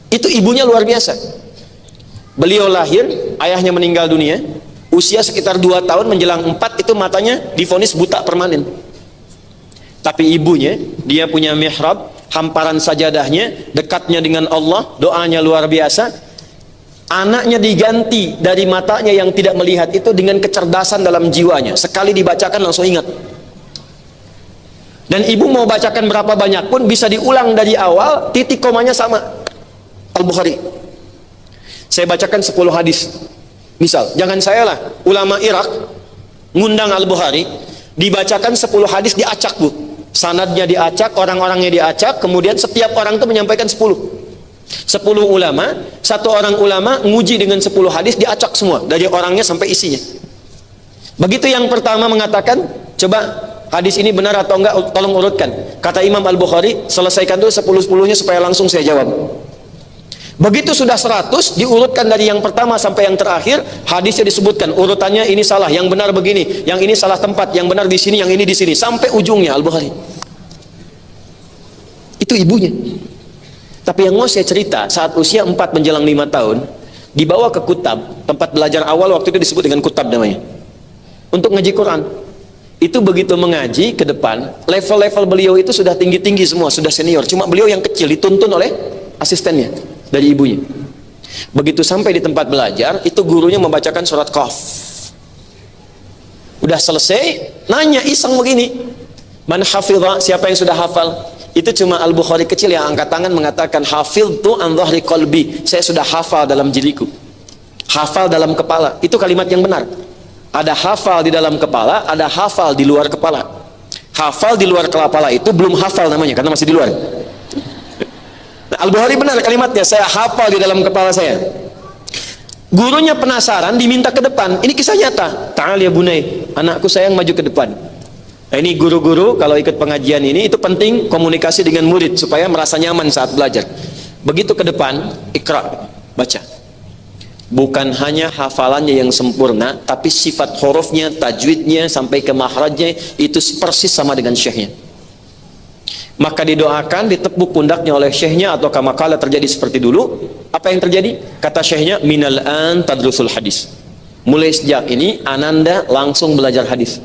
itu ibunya luar biasa. Beliau lahir, ayahnya meninggal dunia, usia sekitar 2 tahun menjelang 4 itu matanya divonis buta permanen. Tapi ibunya, dia punya mihrab, hamparan sajadahnya, dekatnya dengan Allah, doanya luar biasa. Anaknya diganti dari matanya yang tidak melihat itu dengan kecerdasan dalam jiwanya. Sekali dibacakan langsung ingat. Dan ibu mau bacakan berapa banyak pun bisa diulang dari awal, titik komanya sama. Al-Bukhari. Saya bacakan 10 hadis. Misal, jangan saya lah, ulama Irak ngundang Al-Bukhari, dibacakan 10 hadis diacak, Bu. Sanadnya diacak, orang-orangnya diacak, kemudian setiap orang itu menyampaikan 10 ulama, satu orang ulama nguji dengan 10 hadis, diacak semua dari orangnya sampai isinya. Begitu yang pertama mengatakan, coba hadis ini benar atau enggak, tolong urutkan. Kata Imam Al-Bukhari, selesaikan dulu 10-10-nya supaya langsung saya jawab. Begitu sudah 100, diurutkan dari yang pertama sampai yang terakhir, hadisnya disebutkan urutannya, ini salah, yang benar begini, yang ini salah tempat, yang benar di sini, yang ini di sini, sampai ujungnya Al-Bukhari. Itu ibunya. Tapi yang mau saya cerita, saat usia 4 menjelang 5 tahun, dibawa ke Kutab, tempat belajar awal waktu itu disebut dengan Kutab namanya, untuk ngaji Quran. Itu begitu mengaji ke depan, level-level beliau itu sudah tinggi-tinggi semua, sudah senior. Cuma beliau yang kecil, dituntun oleh asistennya dari ibunya. Begitu sampai di tempat belajar, itu gurunya membacakan surat Qaf. Udah selesai, nanya iseng begini, man hafidha, siapa yang sudah hafal? Itu cuma Al-Bukhari kecil yang angkat tangan mengatakan, hafidtu an dhahri qalbi, saya sudah hafal dalam diriku. Hafal dalam kepala, itu kalimat yang benar. Ada hafal di dalam kepala, ada hafal di luar kepala. Hafal di luar kepala itu belum hafal namanya, karena masih di luar. Nah, Al-Bukhari benar kalimatnya, saya hafal di dalam kepala saya. Gurunya penasaran, diminta ke depan. Ini kisah nyata. Ta'al ya bunai, anakku sayang, maju ke depan. Nah, ini guru-guru kalau ikut pengajian ini, itu penting komunikasi dengan murid supaya merasa nyaman saat belajar. Begitu ke depan, ikra, baca. Bukan hanya hafalannya yang sempurna, tapi sifat hurufnya, tajwidnya, sampai ke makhrajnya itu persis sama dengan syekhnya. Maka didoakan, ditepuk pundaknya oleh syekhnya, atau kamakala terjadi seperti dulu. Apa yang terjadi? Kata syekhnya, minal an tadrusul hadis. Mulai sejak ini ananda langsung belajar hadis.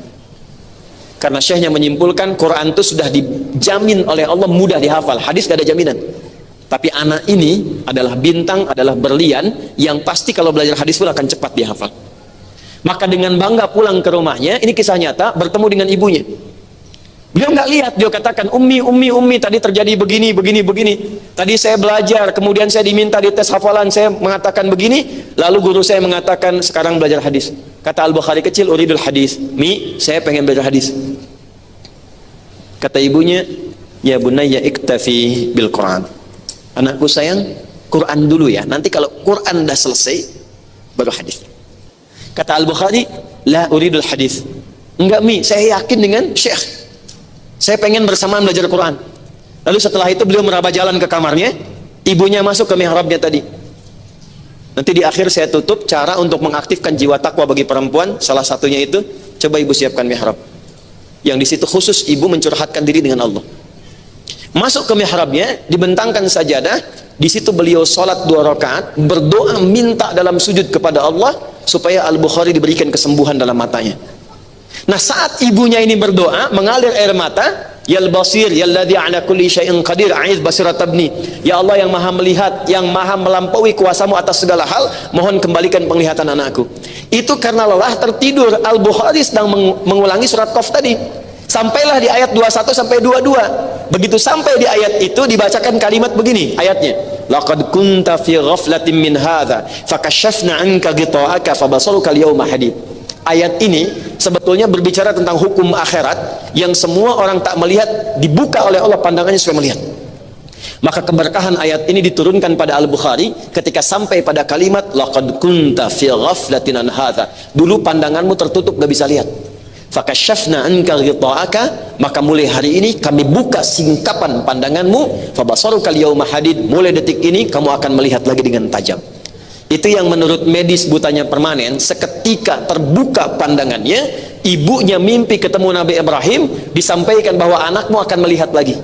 Karena syekhnya menyimpulkan Quran itu sudah dijamin oleh Allah mudah dihafal, hadis gak ada jaminan. Tapi anak ini adalah bintang, adalah berlian yang pasti kalau belajar hadis pun akan cepat dihafal. Maka dengan bangga pulang ke rumahnya, ini kisah nyata, bertemu dengan ibunya. Beliau nggak lihat, dia katakan, ummi, tadi terjadi begini. Tadi saya belajar, kemudian saya diminta di tes hafalan, saya mengatakan begini, lalu guru saya mengatakan sekarang belajar hadis. Kata Al-Bukhari kecil, uridul hadis. Mi, saya pengen belajar hadis. Kata ibunya, ya bunayya iktafi bil Quran. Anakku sayang, Quran dulu ya. Nanti kalau Quran dah selesai, baru hadis. Kata Al-Bukhari, la uridul hadis. Enggak Mi, saya yakin dengan syekh. Saya pengen bersamaan belajar Quran. Lalu setelah itu beliau meraba jalan ke kamarnya, ibunya masuk ke mihrabnya tadi. Nanti di akhir saya tutup cara untuk mengaktifkan jiwa takwa bagi perempuan. Salah satunya itu, coba ibu siapkan mihrab. Yang di situ khusus ibu mencurhatkan diri dengan Allah. Masuk ke mihrabnya, dibentangkan sajadah. Di situ beliau sholat 2 rakaat, berdoa minta dalam sujud kepada Allah supaya Al-Bukhari diberikan kesembuhan dalam matanya. Nah, saat ibunya ini berdoa, mengalir air mata, Yal Basir, Yalladzi ala kulli syai'in qadir, a'idz basirat tabni. Ya Allah yang maha melihat, yang maha melampaui kuasamu atas segala hal, mohon kembalikan penglihatan anakku. Itu karena lelah tertidur, Al-Bukhari sedang mengulangi surat Qaf tadi. Sampailah di ayat 21 sampai 22. Begitu sampai di ayat itu dibacakan kalimat begini ayatnya. Laqad kunta fi ghaflatin min hadza fakashafna 'anka ghita'aka fabasaruka al-yawma hadid. Ayat ini sebetulnya berbicara tentang hukum akhirat yang semua orang tak melihat, dibuka oleh Allah pandangannya supaya melihat. Maka keberkahan ayat ini diturunkan pada Al-Bukhari ketika sampai pada kalimat laqad kunta fi ghaflatin an hadza. Dulu pandanganmu tertutup, gak bisa lihat. Fakashafna anka ghita'aka, maka mulai hari ini kami buka singkapan pandanganmu, fabasaruka al-yawma hadid, mulai detik ini kamu akan melihat lagi dengan tajam. Itu yang menurut medis butanya permanen, seketika terbuka pandangannya, ibunya mimpi ketemu Nabi Ibrahim, disampaikan bahwa anakmu akan melihat lagi.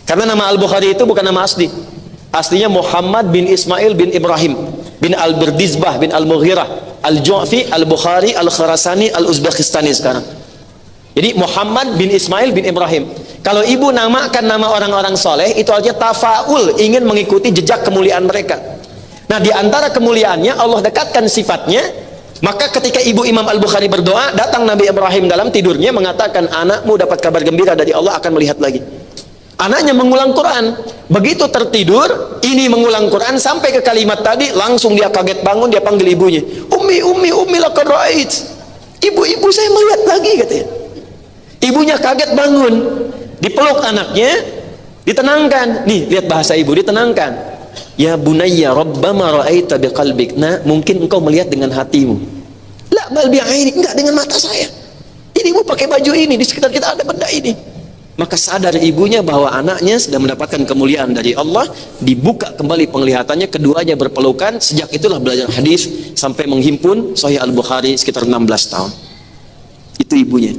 Karena nama Al-Bukhari itu bukan nama asli. Aslinya Muhammad bin Ismail bin Ibrahim bin Al-Birdizbah bin Al-Mughirah Al-Ju'fi Al-Bukhari Al-Khurasani Al-Uzbekistani sekarang. Jadi Muhammad bin Ismail bin Ibrahim. Kalau ibu namakan nama orang-orang soleh, itu artinya tafaul, ingin mengikuti jejak kemuliaan mereka. Nah, di antara kemuliaannya Allah dekatkan sifatnya. Maka ketika ibu Imam Al-Bukhari berdoa, datang Nabi Ibrahim dalam tidurnya mengatakan, anakmu dapat kabar gembira dari Allah, akan melihat lagi. Anaknya mengulang Quran. Begitu tertidur, ini mengulang Quran sampai ke kalimat tadi, langsung dia kaget bangun, dia panggil ibunya. Ummi laqad ra'ait. Ibu saya melihat lagi, katanya. Ibunya kaget bangun, dipeluk anaknya, ditenangkan. Nih, lihat bahasa ibu, ditenangkan. Ya bunayya rabbama ra'aita biqalbik. Nah, mungkin engkau melihat dengan hatimu. La bal bi'aini, enggak dengan mata saya. Ini ibu pakai baju ini, di sekitar kita ada benda ini. Maka sadar ibunya bahwa anaknya sudah mendapatkan kemuliaan dari Allah, dibuka kembali penglihatannya, keduanya berpelukan. Sejak itulah belajar hadis sampai menghimpun Sahih Al-Bukhari sekitar 16 tahun. Itu ibunya.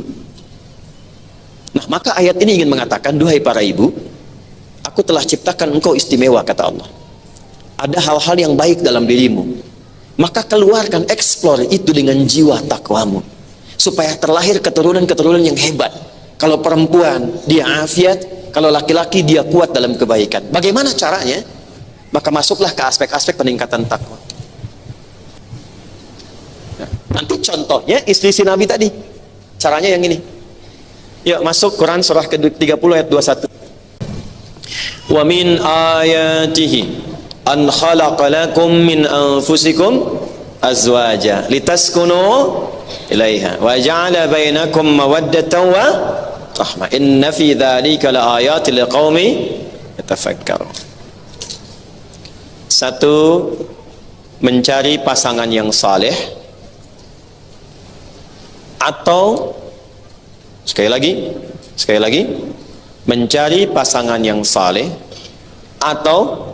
Nah, maka ayat ini ingin mengatakan, duhai para ibu, aku telah ciptakan engkau istimewa, kata Allah. Ada hal-hal yang baik dalam dirimu, maka keluarkan, eksplor itu dengan jiwa takwamu, supaya terlahir keturunan-keturunan yang hebat. Kalau perempuan dia afiat, kalau laki-laki dia kuat dalam kebaikan. Bagaimana caranya? Maka masuklah ke aspek-aspek peningkatan takwa. Nah, nanti contohnya istri si Nabi tadi. Caranya yang ini. Yuk masuk Quran surah ke-30 ayat 21. Wa min ayatihi an khalaqa lakum min anfusikum azwaja litaskunu ilaiha wa ja'ala bainakum mawaddatan wa rahmah inna fi dzalika laayatil liqaumi yatafakkarun. Satu, mencari pasangan yang saleh, atau sekali lagi mencari pasangan yang saleh, atau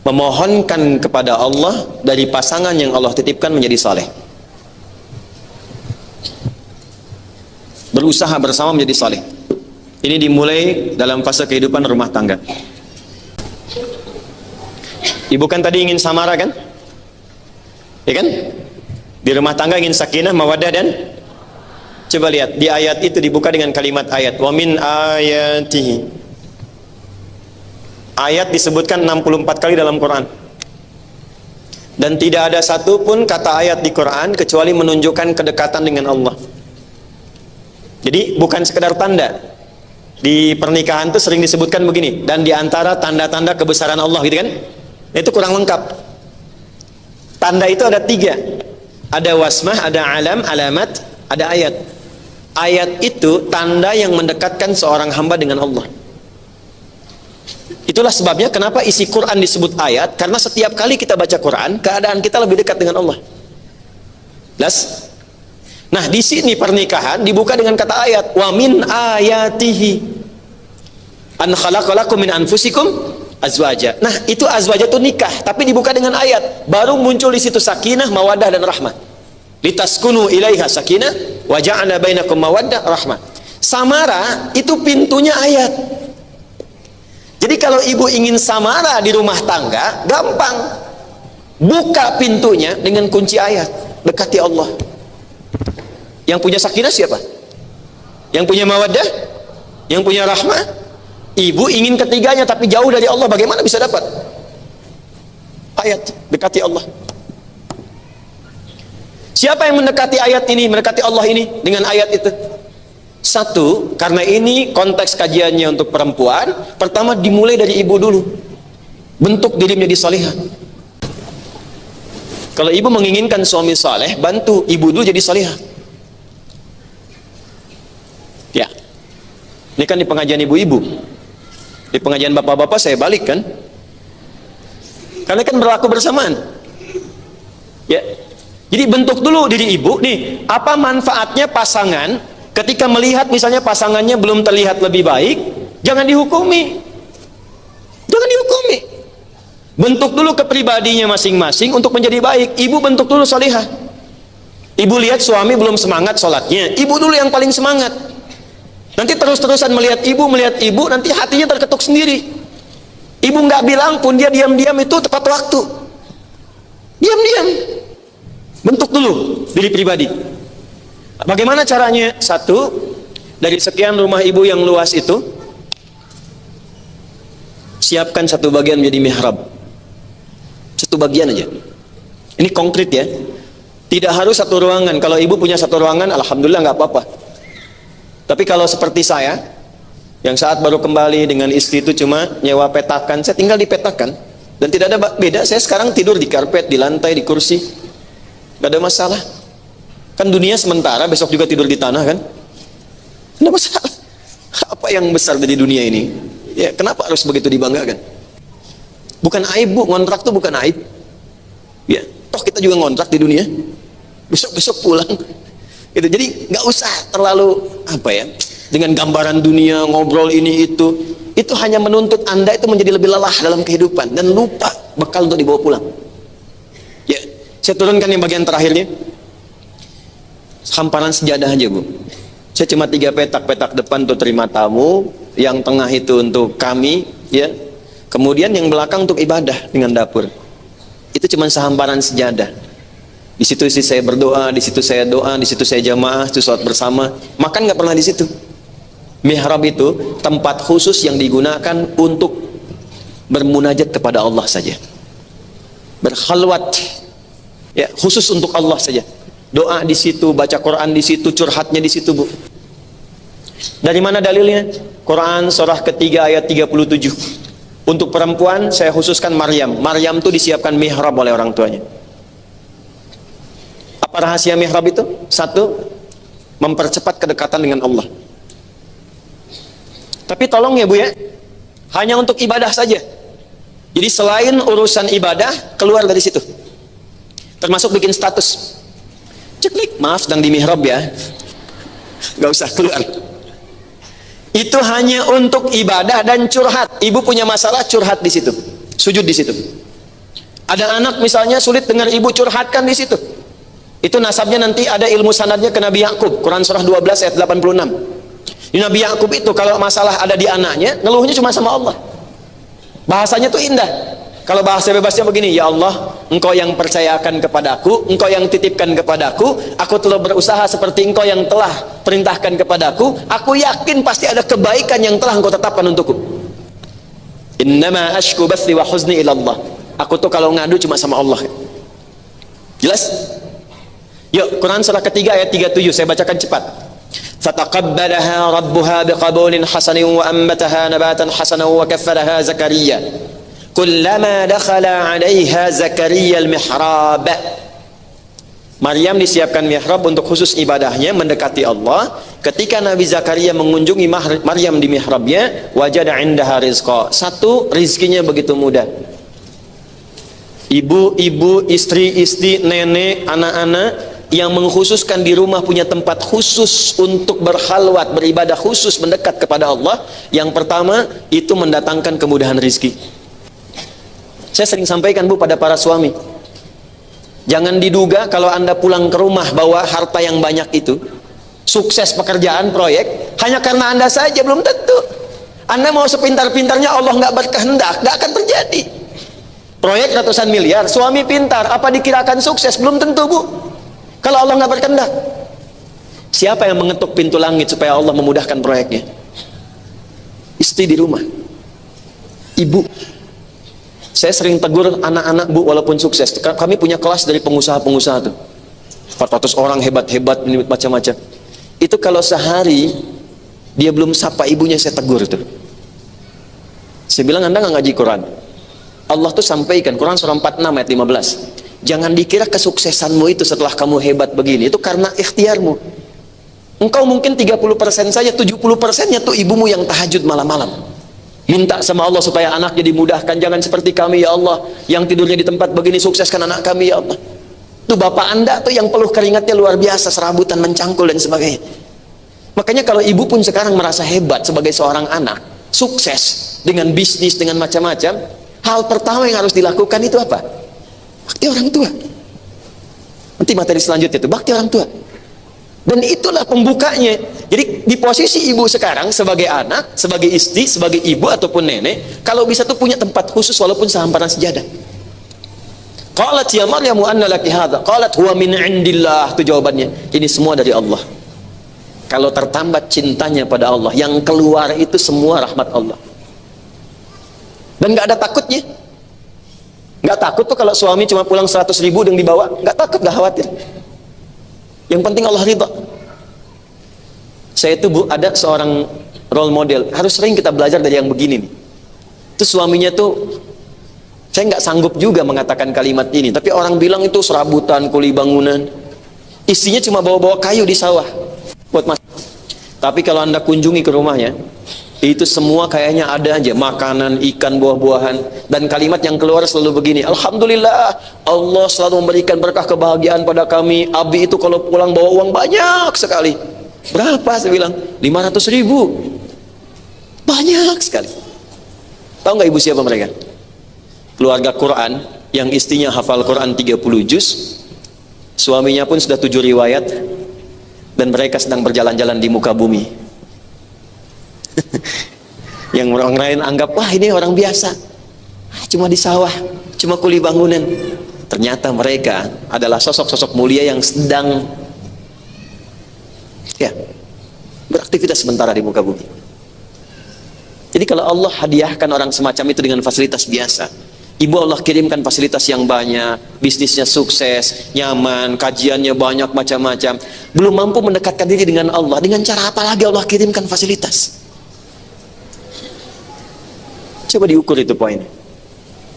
memohonkan kepada Allah dari pasangan yang Allah titipkan menjadi saleh. Berusaha bersama menjadi saleh. Ini dimulai dalam fase kehidupan rumah tangga. Ibu kan tadi ingin samara kan? Ya kan? Di rumah tangga ingin sakinah, mawaddah dan coba lihat di ayat itu dibuka dengan kalimat ayat. Wa min ayatihi. Ayat disebutkan 64 kali dalam Quran. Dan tidak ada satupun kata ayat di Quran kecuali menunjukkan kedekatan dengan Allah. Jadi bukan sekedar tanda. Di pernikahan itu sering disebutkan begini, dan di antara tanda-tanda kebesaran Allah, gitu kan? Itu kurang lengkap. Tanda itu ada 3. Ada wasmah, ada alam, alamat, ada ayat. Ayat itu tanda yang mendekatkan seorang hamba dengan Allah. Itulah sebabnya kenapa isi Quran disebut ayat, karena setiap kali kita baca Quran, keadaan kita lebih dekat dengan Allah. Jelas? Nah, di sini pernikahan dibuka dengan kata ayat, wa min ayatihi an khalaqalakum min anfusikum azwaja. Nah, itu azwaja itu nikah, tapi dibuka dengan ayat. Baru muncul di situ sakinah, mawaddah dan rahmah. Litaskunu ilaiha sakinah wa ja'ala bainakum mawaddah rahmah. Samara itu pintunya ayat. Jadi kalau ibu ingin samara di rumah tangga, gampang. Buka pintunya dengan kunci ayat. Dekati Allah. Yang punya sakinah siapa? Yang punya mawaddah? Yang punya rahmah? Ibu ingin ketiganya tapi jauh dari Allah, bagaimana bisa dapat? Ayat, dekati Allah. Siapa yang mendekati ayat ini, mendekati Allah ini dengan ayat itu? Satu, karena ini konteks kajiannya untuk perempuan, pertama dimulai dari ibu dulu. Bentuk diri menjadi salihah. Kalau ibu menginginkan suami saleh, bantu ibu dulu jadi salihah. Ya. Ini kan di pengajian ibu-ibu. Di pengajian bapak-bapak saya balik kan. Karena kan berlaku bersamaan. Ya. Jadi bentuk dulu diri ibu nih, apa manfaatnya pasangan ketika melihat misalnya pasangannya belum terlihat lebih baik, jangan dihukumi. Jangan dihukumi. Bentuk dulu kepribadinya masing-masing untuk menjadi baik. Ibu bentuk dulu salihah. Ibu lihat suami belum semangat sholatnya, ibu dulu yang paling semangat. Nanti terus-terusan melihat ibu, nanti hatinya terketuk sendiri. Ibu nggak bilang pun dia diam-diam itu tepat waktu. Diam-diam. Bentuk dulu diri pribadi. Bagaimana caranya? Satu, dari sekian rumah ibu yang luas itu, siapkan satu bagian menjadi mihrab. Satu bagian aja. Ini konkret ya. Tidak harus satu ruangan. Kalau ibu punya satu ruangan, alhamdulillah nggak apa-apa. Tapi kalau seperti saya, yang saat baru kembali dengan istri itu cuma nyewa petakan, saya tinggal di petakan. Dan tidak ada beda, saya sekarang tidur di karpet, di lantai, di kursi. Nggak ada masalah. Kan dunia sementara, besok juga tidur di tanah kan. Tidak ada masalah. Apa yang besar dari dunia ini? Ya, kenapa harus begitu dibanggakan? Bukan aib bu, ngontrak tuh bukan aib. Ya, toh kita juga ngontrak di dunia. Besok-besok pulang. Gitu. Jadi nggak usah terlalu apa ya, dengan gambaran dunia ngobrol ini itu. Itu hanya menuntut anda itu menjadi lebih lelah dalam kehidupan dan lupa bekal untuk dibawa pulang. Ya, saya turunkan yang bagian terakhirnya. Hamparan sejadah aja bu. Saya cuma 3 petak depan untuk terima tamu, yang tengah itu untuk kami, ya. Kemudian yang belakang untuk ibadah dengan dapur. Itu cuma sehamparan sejadah. Di situ saya berdoa, di situ saya doa, di situ saya jamaah, itu sholat bersama. Makan nggak pernah di situ. Mihrab itu tempat khusus yang digunakan untuk bermunajat kepada Allah saja. Berkhalwat, ya, khusus untuk Allah saja. Doa di situ, baca Quran di situ, curhatnya di situ bu. Dari mana dalilnya? Quran surah ketiga ayat 37. Untuk perempuan saya khususkan Maryam. Maryam itu disiapkan mihrab oleh orang tuanya. Apa rahasia mihrab itu? Satu, mempercepat kedekatan dengan Allah. Tapi tolong ya bu ya, hanya untuk ibadah saja. Jadi selain urusan ibadah, keluar dari situ. Termasuk bikin status. Ceklik, maaf sedang di mihrab ya. Gak usah keluar. Itu hanya untuk ibadah dan curhat. Ibu punya masalah, curhat di situ. Sujud di situ. Ada anak misalnya sulit dengar ibu, curhatkan di situ. Itu nasabnya nanti ada ilmu sanadnya ke Nabi Yakub. Quran surah 12 ayat 86. Di Nabi Yakub itu kalau masalah ada di anaknya, ngeluhnya cuma sama Allah. Bahasanya tuh indah. Kalau bahasa bebasnya begini, ya Allah, engkau yang percayakan kepadaku, engkau yang titipkan kepadaku, aku telah berusaha seperti engkau yang telah perintahkan kepadaku, aku yakin pasti ada kebaikan yang telah engkau tetapkan untukku. Innama ashku bathi wa huzni ilallah. Aku tuh kalau ngadu cuma sama Allah. Jelas? Yuk, Quran surah ketiga ayat 37, saya bacakan cepat. Fataqabbalaha rabbuha biqabulin hasanin wa ambataha nabatan hasanan wa kaffalaha Zakaria. Kullama dakhala 'alaiha Zakaria al-mihrab. Maryam disiapkan mihrab untuk khusus ibadahnya mendekati Allah. Ketika Nabi Zakaria mengunjungi Maryam di mihrabnya, wajada 'indaha rizqa. Satu, rizkinya begitu mudah. Ibu-ibu, istri-istri, nenek, anak-anak yang mengkhususkan di rumah punya tempat khusus untuk berkhalwat, beribadah khusus mendekat kepada Allah. Yang pertama itu mendatangkan kemudahan rizki. Saya sering sampaikan Bu pada para suami, jangan diduga kalau Anda pulang ke rumah bawa harta yang banyak itu, sukses pekerjaan, proyek, hanya karena Anda saja. Belum tentu. Anda mau sepintar-pintarnya, Allah nggak berkehendak, nggak akan terjadi. Proyek ratusan miliar, suami pintar, apa dikirakan sukses? Belum tentu Bu, kalau Allah nggak berkehendak. Siapa yang mengetuk pintu langit supaya Allah memudahkan proyeknya? Istri di rumah, ibu. Saya sering tegur anak-anak Bu, walaupun sukses. Kami punya kelas dari pengusaha-pengusaha tuh, 400 orang hebat-hebat, macam-macam. Itu kalau sehari dia belum sapa ibunya, saya tegur tuh. Saya bilang, Anda nggak ngaji Quran. Allah tuh sampaikan, Quran surah 46 ayat 15, jangan dikira kesuksesanmu itu setelah kamu hebat begini, itu karena ikhtiarmu. Engkau mungkin 30% saja, 70%-nya tuh ibumu yang tahajud malam-malam. Minta sama Allah supaya anaknya dimudahkan. Jangan seperti kami ya Allah, yang tidurnya di tempat begini, sukseskan anak kami ya Allah. Tuh bapak Anda tuh yang peluh keringatnya luar biasa, serabutan, mencangkul dan sebagainya. Makanya kalau ibu pun sekarang merasa hebat sebagai seorang anak, sukses dengan bisnis, dengan macam-macam, hal pertama yang harus dilakukan itu apa? Bakti orang tua. Nanti materi selanjutnya itu bakti orang tua. Dan itulah pembukanya. Jadi di posisi ibu sekarang sebagai anak, sebagai istri, sebagai ibu ataupun nenek, kalau bisa tuh punya tempat khusus walaupun sehamparan sejadah. Qalat ya Maryam anna laki hadza? Qalat huwa min indillah. Itu jawabannya. Ini semua dari Allah. Kalau tertambat cintanya pada Allah, yang keluar itu semua rahmat Allah. Dan nggak ada takutnya. Nggak takut tuh kalau suami cuma pulang 100.000 yang dibawa, nggak takut, nggak khawatir. Yang penting Allah ridha. Saya itu Bu, ada seorang role model, harus sering kita belajar dari yang begini nih. Itu suaminya tuh, saya nggak sanggup juga mengatakan kalimat ini, tapi orang bilang itu serabutan, kuli bangunan. Istrinya cuma bawa-bawa kayu di sawah buat masak. Tapi kalau Anda kunjungi ke rumahnya, itu semua kayaknya ada aja, makanan, ikan, buah-buahan. Dan kalimat yang keluar selalu begini, Alhamdulillah, Allah selalu memberikan berkah kebahagiaan pada kami. Abi itu kalau pulang bawa uang banyak sekali. Berapa? Saya bilang 500.000. Banyak sekali. Tahu nggak ibu siapa mereka? Keluarga Quran, yang istrinya hafal Quran 30 juz, suaminya pun sudah 7 riwayat, dan mereka sedang berjalan-jalan di muka bumi. Yang orang lain anggap, wah ini orang biasa, cuma di sawah, cuma kuli bangunan. Ternyata mereka adalah sosok-sosok mulia yang sedang beraktivitas sementara di muka bumi. Jadi kalau Allah hadiahkan orang semacam itu dengan fasilitas biasa, ibu Allah kirimkan fasilitas yang banyak, bisnisnya sukses, nyaman, kajiannya banyak, macam-macam, belum mampu mendekatkan diri dengan Allah, dengan cara apa lagi Allah kirimkan fasilitas? Coba diukur itu poinnya.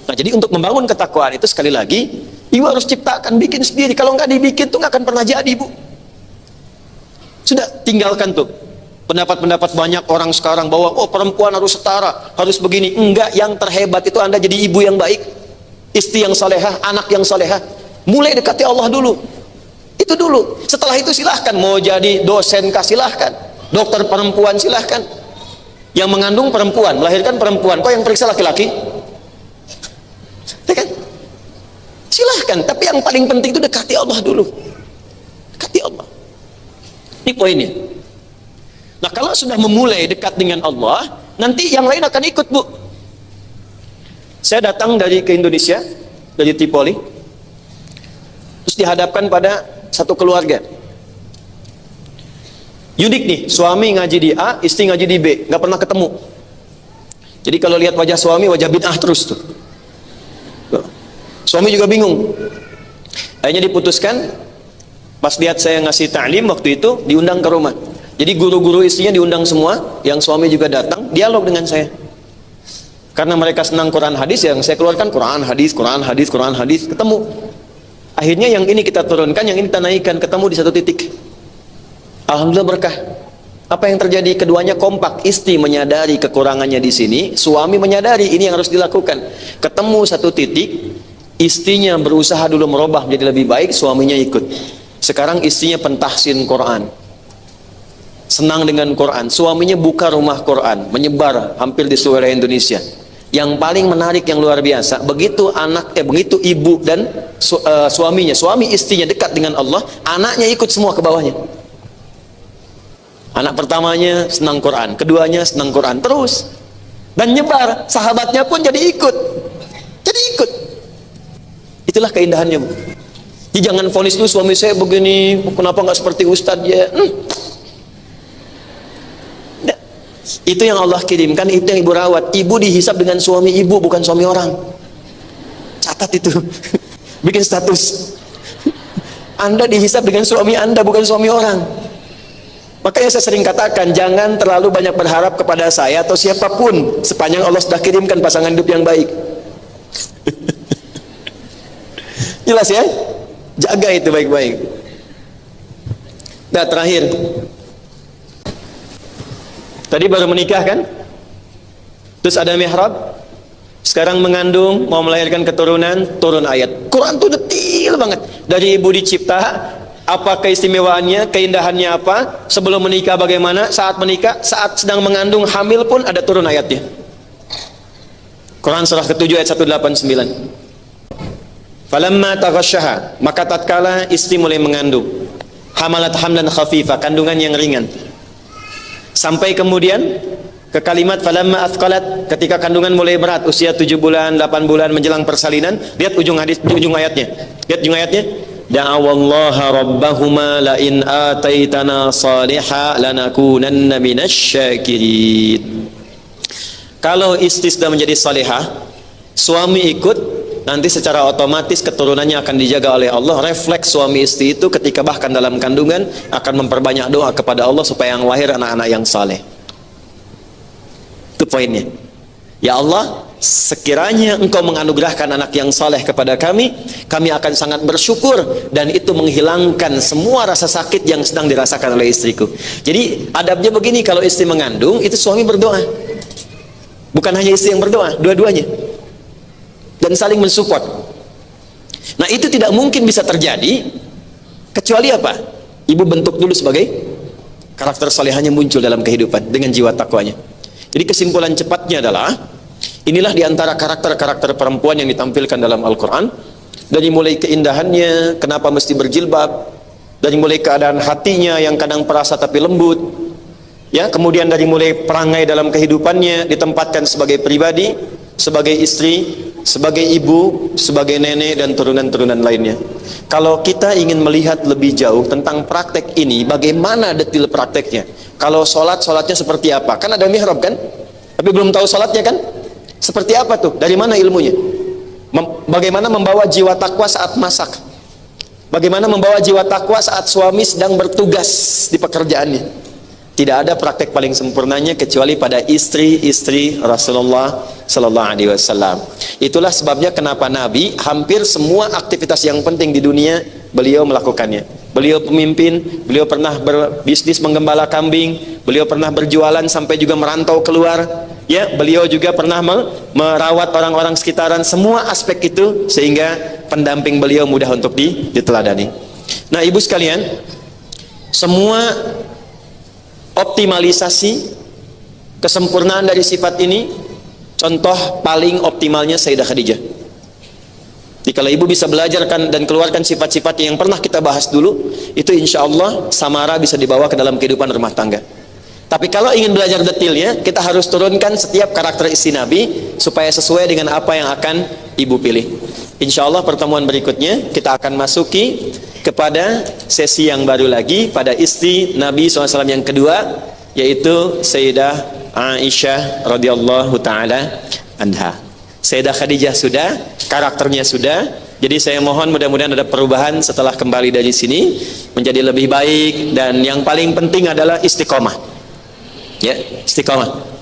Nah, jadi untuk membangun ketakwaan itu sekali lagi, ibu harus ciptakan, bikin sendiri. Kalau nggak dibikin tuh nggak akan pernah jadi, Bu. Sudah, tinggalkan tuh pendapat-pendapat banyak orang sekarang bahwa oh perempuan harus setara, harus begini. Enggak, yang terhebat itu Anda jadi ibu yang baik, istri yang salehah, anak yang salehah. Mulai dekati Allah dulu. Itu dulu. Setelah itu silahkan mau jadi dosen kah, silahkan. Dokter perempuan silahkan. Yang mengandung perempuan, melahirkan perempuan, kok yang periksa laki-laki? Ya kan? Silahkan, tapi yang paling penting itu dekati Allah dulu. Dekati Allah. Ini poinnya. Nah, kalau sudah memulai dekat dengan Allah, nanti yang lain akan ikut, Bu. Saya datang ke Indonesia, dari Tripoli, terus dihadapkan pada satu keluarga. Unik nih, suami ngaji di A, istri ngaji di B, nggak pernah ketemu. Jadi kalau lihat wajah suami, wajah bid'ah terus tuh. Suami juga bingung. Akhirnya diputuskan, pas lihat saya ngasih ta'lim waktu itu, diundang ke rumah. Jadi guru-guru istrinya diundang semua, yang suami juga datang, dialog dengan saya. Karena mereka senang Quran hadis, yang saya keluarkan Quran hadis, Quran hadis, Quran hadis, ketemu. Akhirnya yang ini kita turunkan, yang ini kita naikkan, ketemu di satu titik. Alhamdulillah berkah. Apa yang terjadi? Keduanya kompak. Istri menyadari kekurangannya di sini, suami menyadari ini yang harus dilakukan. Ketemu satu titik, istrinya berusaha dulu merubah menjadi lebih baik, suaminya ikut. Sekarang istrinya pentahsin Quran, senang dengan Quran. Suaminya buka rumah Quran, menyebar hampir di seluruh Indonesia. Yang paling menarik, yang luar biasa, begitu begitu ibu dan suaminya, suami istrinya dekat dengan Allah, anaknya ikut semua ke bawahnya. Anak pertamanya senang Quran, keduanya senang Quran, terus dan nyebar, sahabatnya pun jadi ikut. Itulah keindahannya, Bu. Jadi jangan vonis dulu, suami saya begini, kenapa nggak seperti Ustadz ya? Itu yang Allah kirimkan, itu yang ibu rawat. Ibu dihisab dengan suami ibu, bukan suami orang. Catat itu. Bikin status. Anda dihisab dengan suami Anda, bukan suami orang. Makanya saya sering katakan, jangan terlalu banyak berharap kepada saya atau siapapun, sepanjang Allah sudah kirimkan pasangan hidup yang baik. Jelas ya? Jaga itu baik-baik. Nah, terakhir, tadi baru menikah kan, terus ada mihrab, sekarang mengandung, mau melahirkan keturunan, turun ayat. Quran tuh detail banget. Dari ibu dicipta, apa keistimewaannya, keindahannya apa, sebelum menikah bagaimana, saat menikah, saat sedang mengandung, hamil pun ada turun ayatnya. Quran surah ke-7 ayat 189. Falamma taghasyaha, maka tatkala istri mulai mengandung, hamalat hamlan khafifa, kandungan yang ringan. Sampai kemudian ke kalimat falamma athqalat, ketika kandungan mulai berat, usia 7 bulan, 8 bulan menjelang persalinan. Lihat ujung hadis, ujung ayatnya. Lihat ujung ayatnya. Da'awallaha rabbahuma la in ataitana salihah lanakunanna minasyakirin. Kalau istri sudah menjadi salihah, suami ikut, nanti secara otomatis keturunannya akan dijaga oleh Allah. Refleks suami istri itu ketika bahkan dalam kandungan akan memperbanyak doa kepada Allah supaya yang lahir anak-anak yang saleh. Itu poinnya. Ya Allah, sekiranya Engkau menganugerahkan anak yang saleh kepada kami, kami akan sangat bersyukur, dan itu menghilangkan semua rasa sakit yang sedang dirasakan oleh istriku. Jadi adabnya begini, kalau istri mengandung, itu suami berdoa. Bukan hanya istri yang berdoa, dua-duanya. Dan saling mensupport. Nah, itu tidak mungkin bisa terjadi kecuali apa? Ibu bentuk dulu sebagai karakter salehahnya muncul dalam kehidupan dengan jiwa takwanya. Jadi kesimpulan cepatnya adalah, inilah diantara karakter-karakter perempuan yang ditampilkan dalam Al-Quran. Dari mulai keindahannya, kenapa mesti berjilbab, dari mulai keadaan hatinya yang kadang perasa tapi lembut, ya, kemudian dari mulai perangai dalam kehidupannya, ditempatkan sebagai pribadi, sebagai istri, sebagai ibu, sebagai nenek, dan turunan-turunan lainnya. Kalau kita ingin melihat lebih jauh tentang praktek ini, bagaimana detil prakteknya, kalau sholatnya seperti apa, kan ada mihrab kan, tapi belum tahu sholatnya kan, seperti apa tuh, dari mana ilmunya, bagaimana membawa jiwa takwa saat masak, bagaimana membawa jiwa takwa saat suami sedang bertugas di pekerjaannya. Tidak ada praktek paling sempurnanya kecuali pada istri-istri Rasulullah Sallallahu Alaihi Wasallam. Itulah sebabnya kenapa Nabi hampir semua aktivitas yang penting di dunia beliau melakukannya. Beliau pemimpin, beliau pernah berbisnis menggembala kambing, beliau pernah berjualan sampai juga merantau keluar. Ya, beliau juga pernah merawat orang-orang sekitaran. Semua aspek itu sehingga pendamping beliau mudah untuk diteladani. Nah, ibu sekalian, semua optimalisasi kesempurnaan dari sifat ini, contoh paling optimalnya Sayyidah Khadijah. Jadi kalau ibu bisa belajarkan dan keluarkan sifat-sifat yang pernah kita bahas dulu, itu insya Allah samara bisa dibawa ke dalam kehidupan rumah tangga. Tapi kalau ingin belajar detailnya, kita harus turunkan setiap karakter istri Nabi supaya sesuai dengan apa yang akan ibu pilih. Insya Allah pertemuan berikutnya kita akan masuki kepada sesi yang baru lagi pada istri Nabi SAW yang kedua, yaitu Sayyidah Aisyah radhiyallahu taala anha. Sayyidah Khadijah sudah, karakternya sudah. Jadi saya mohon mudah-mudahan ada perubahan setelah kembali dari sini menjadi lebih baik, dan yang paling penting adalah istiqomah. Ya, istiqomah.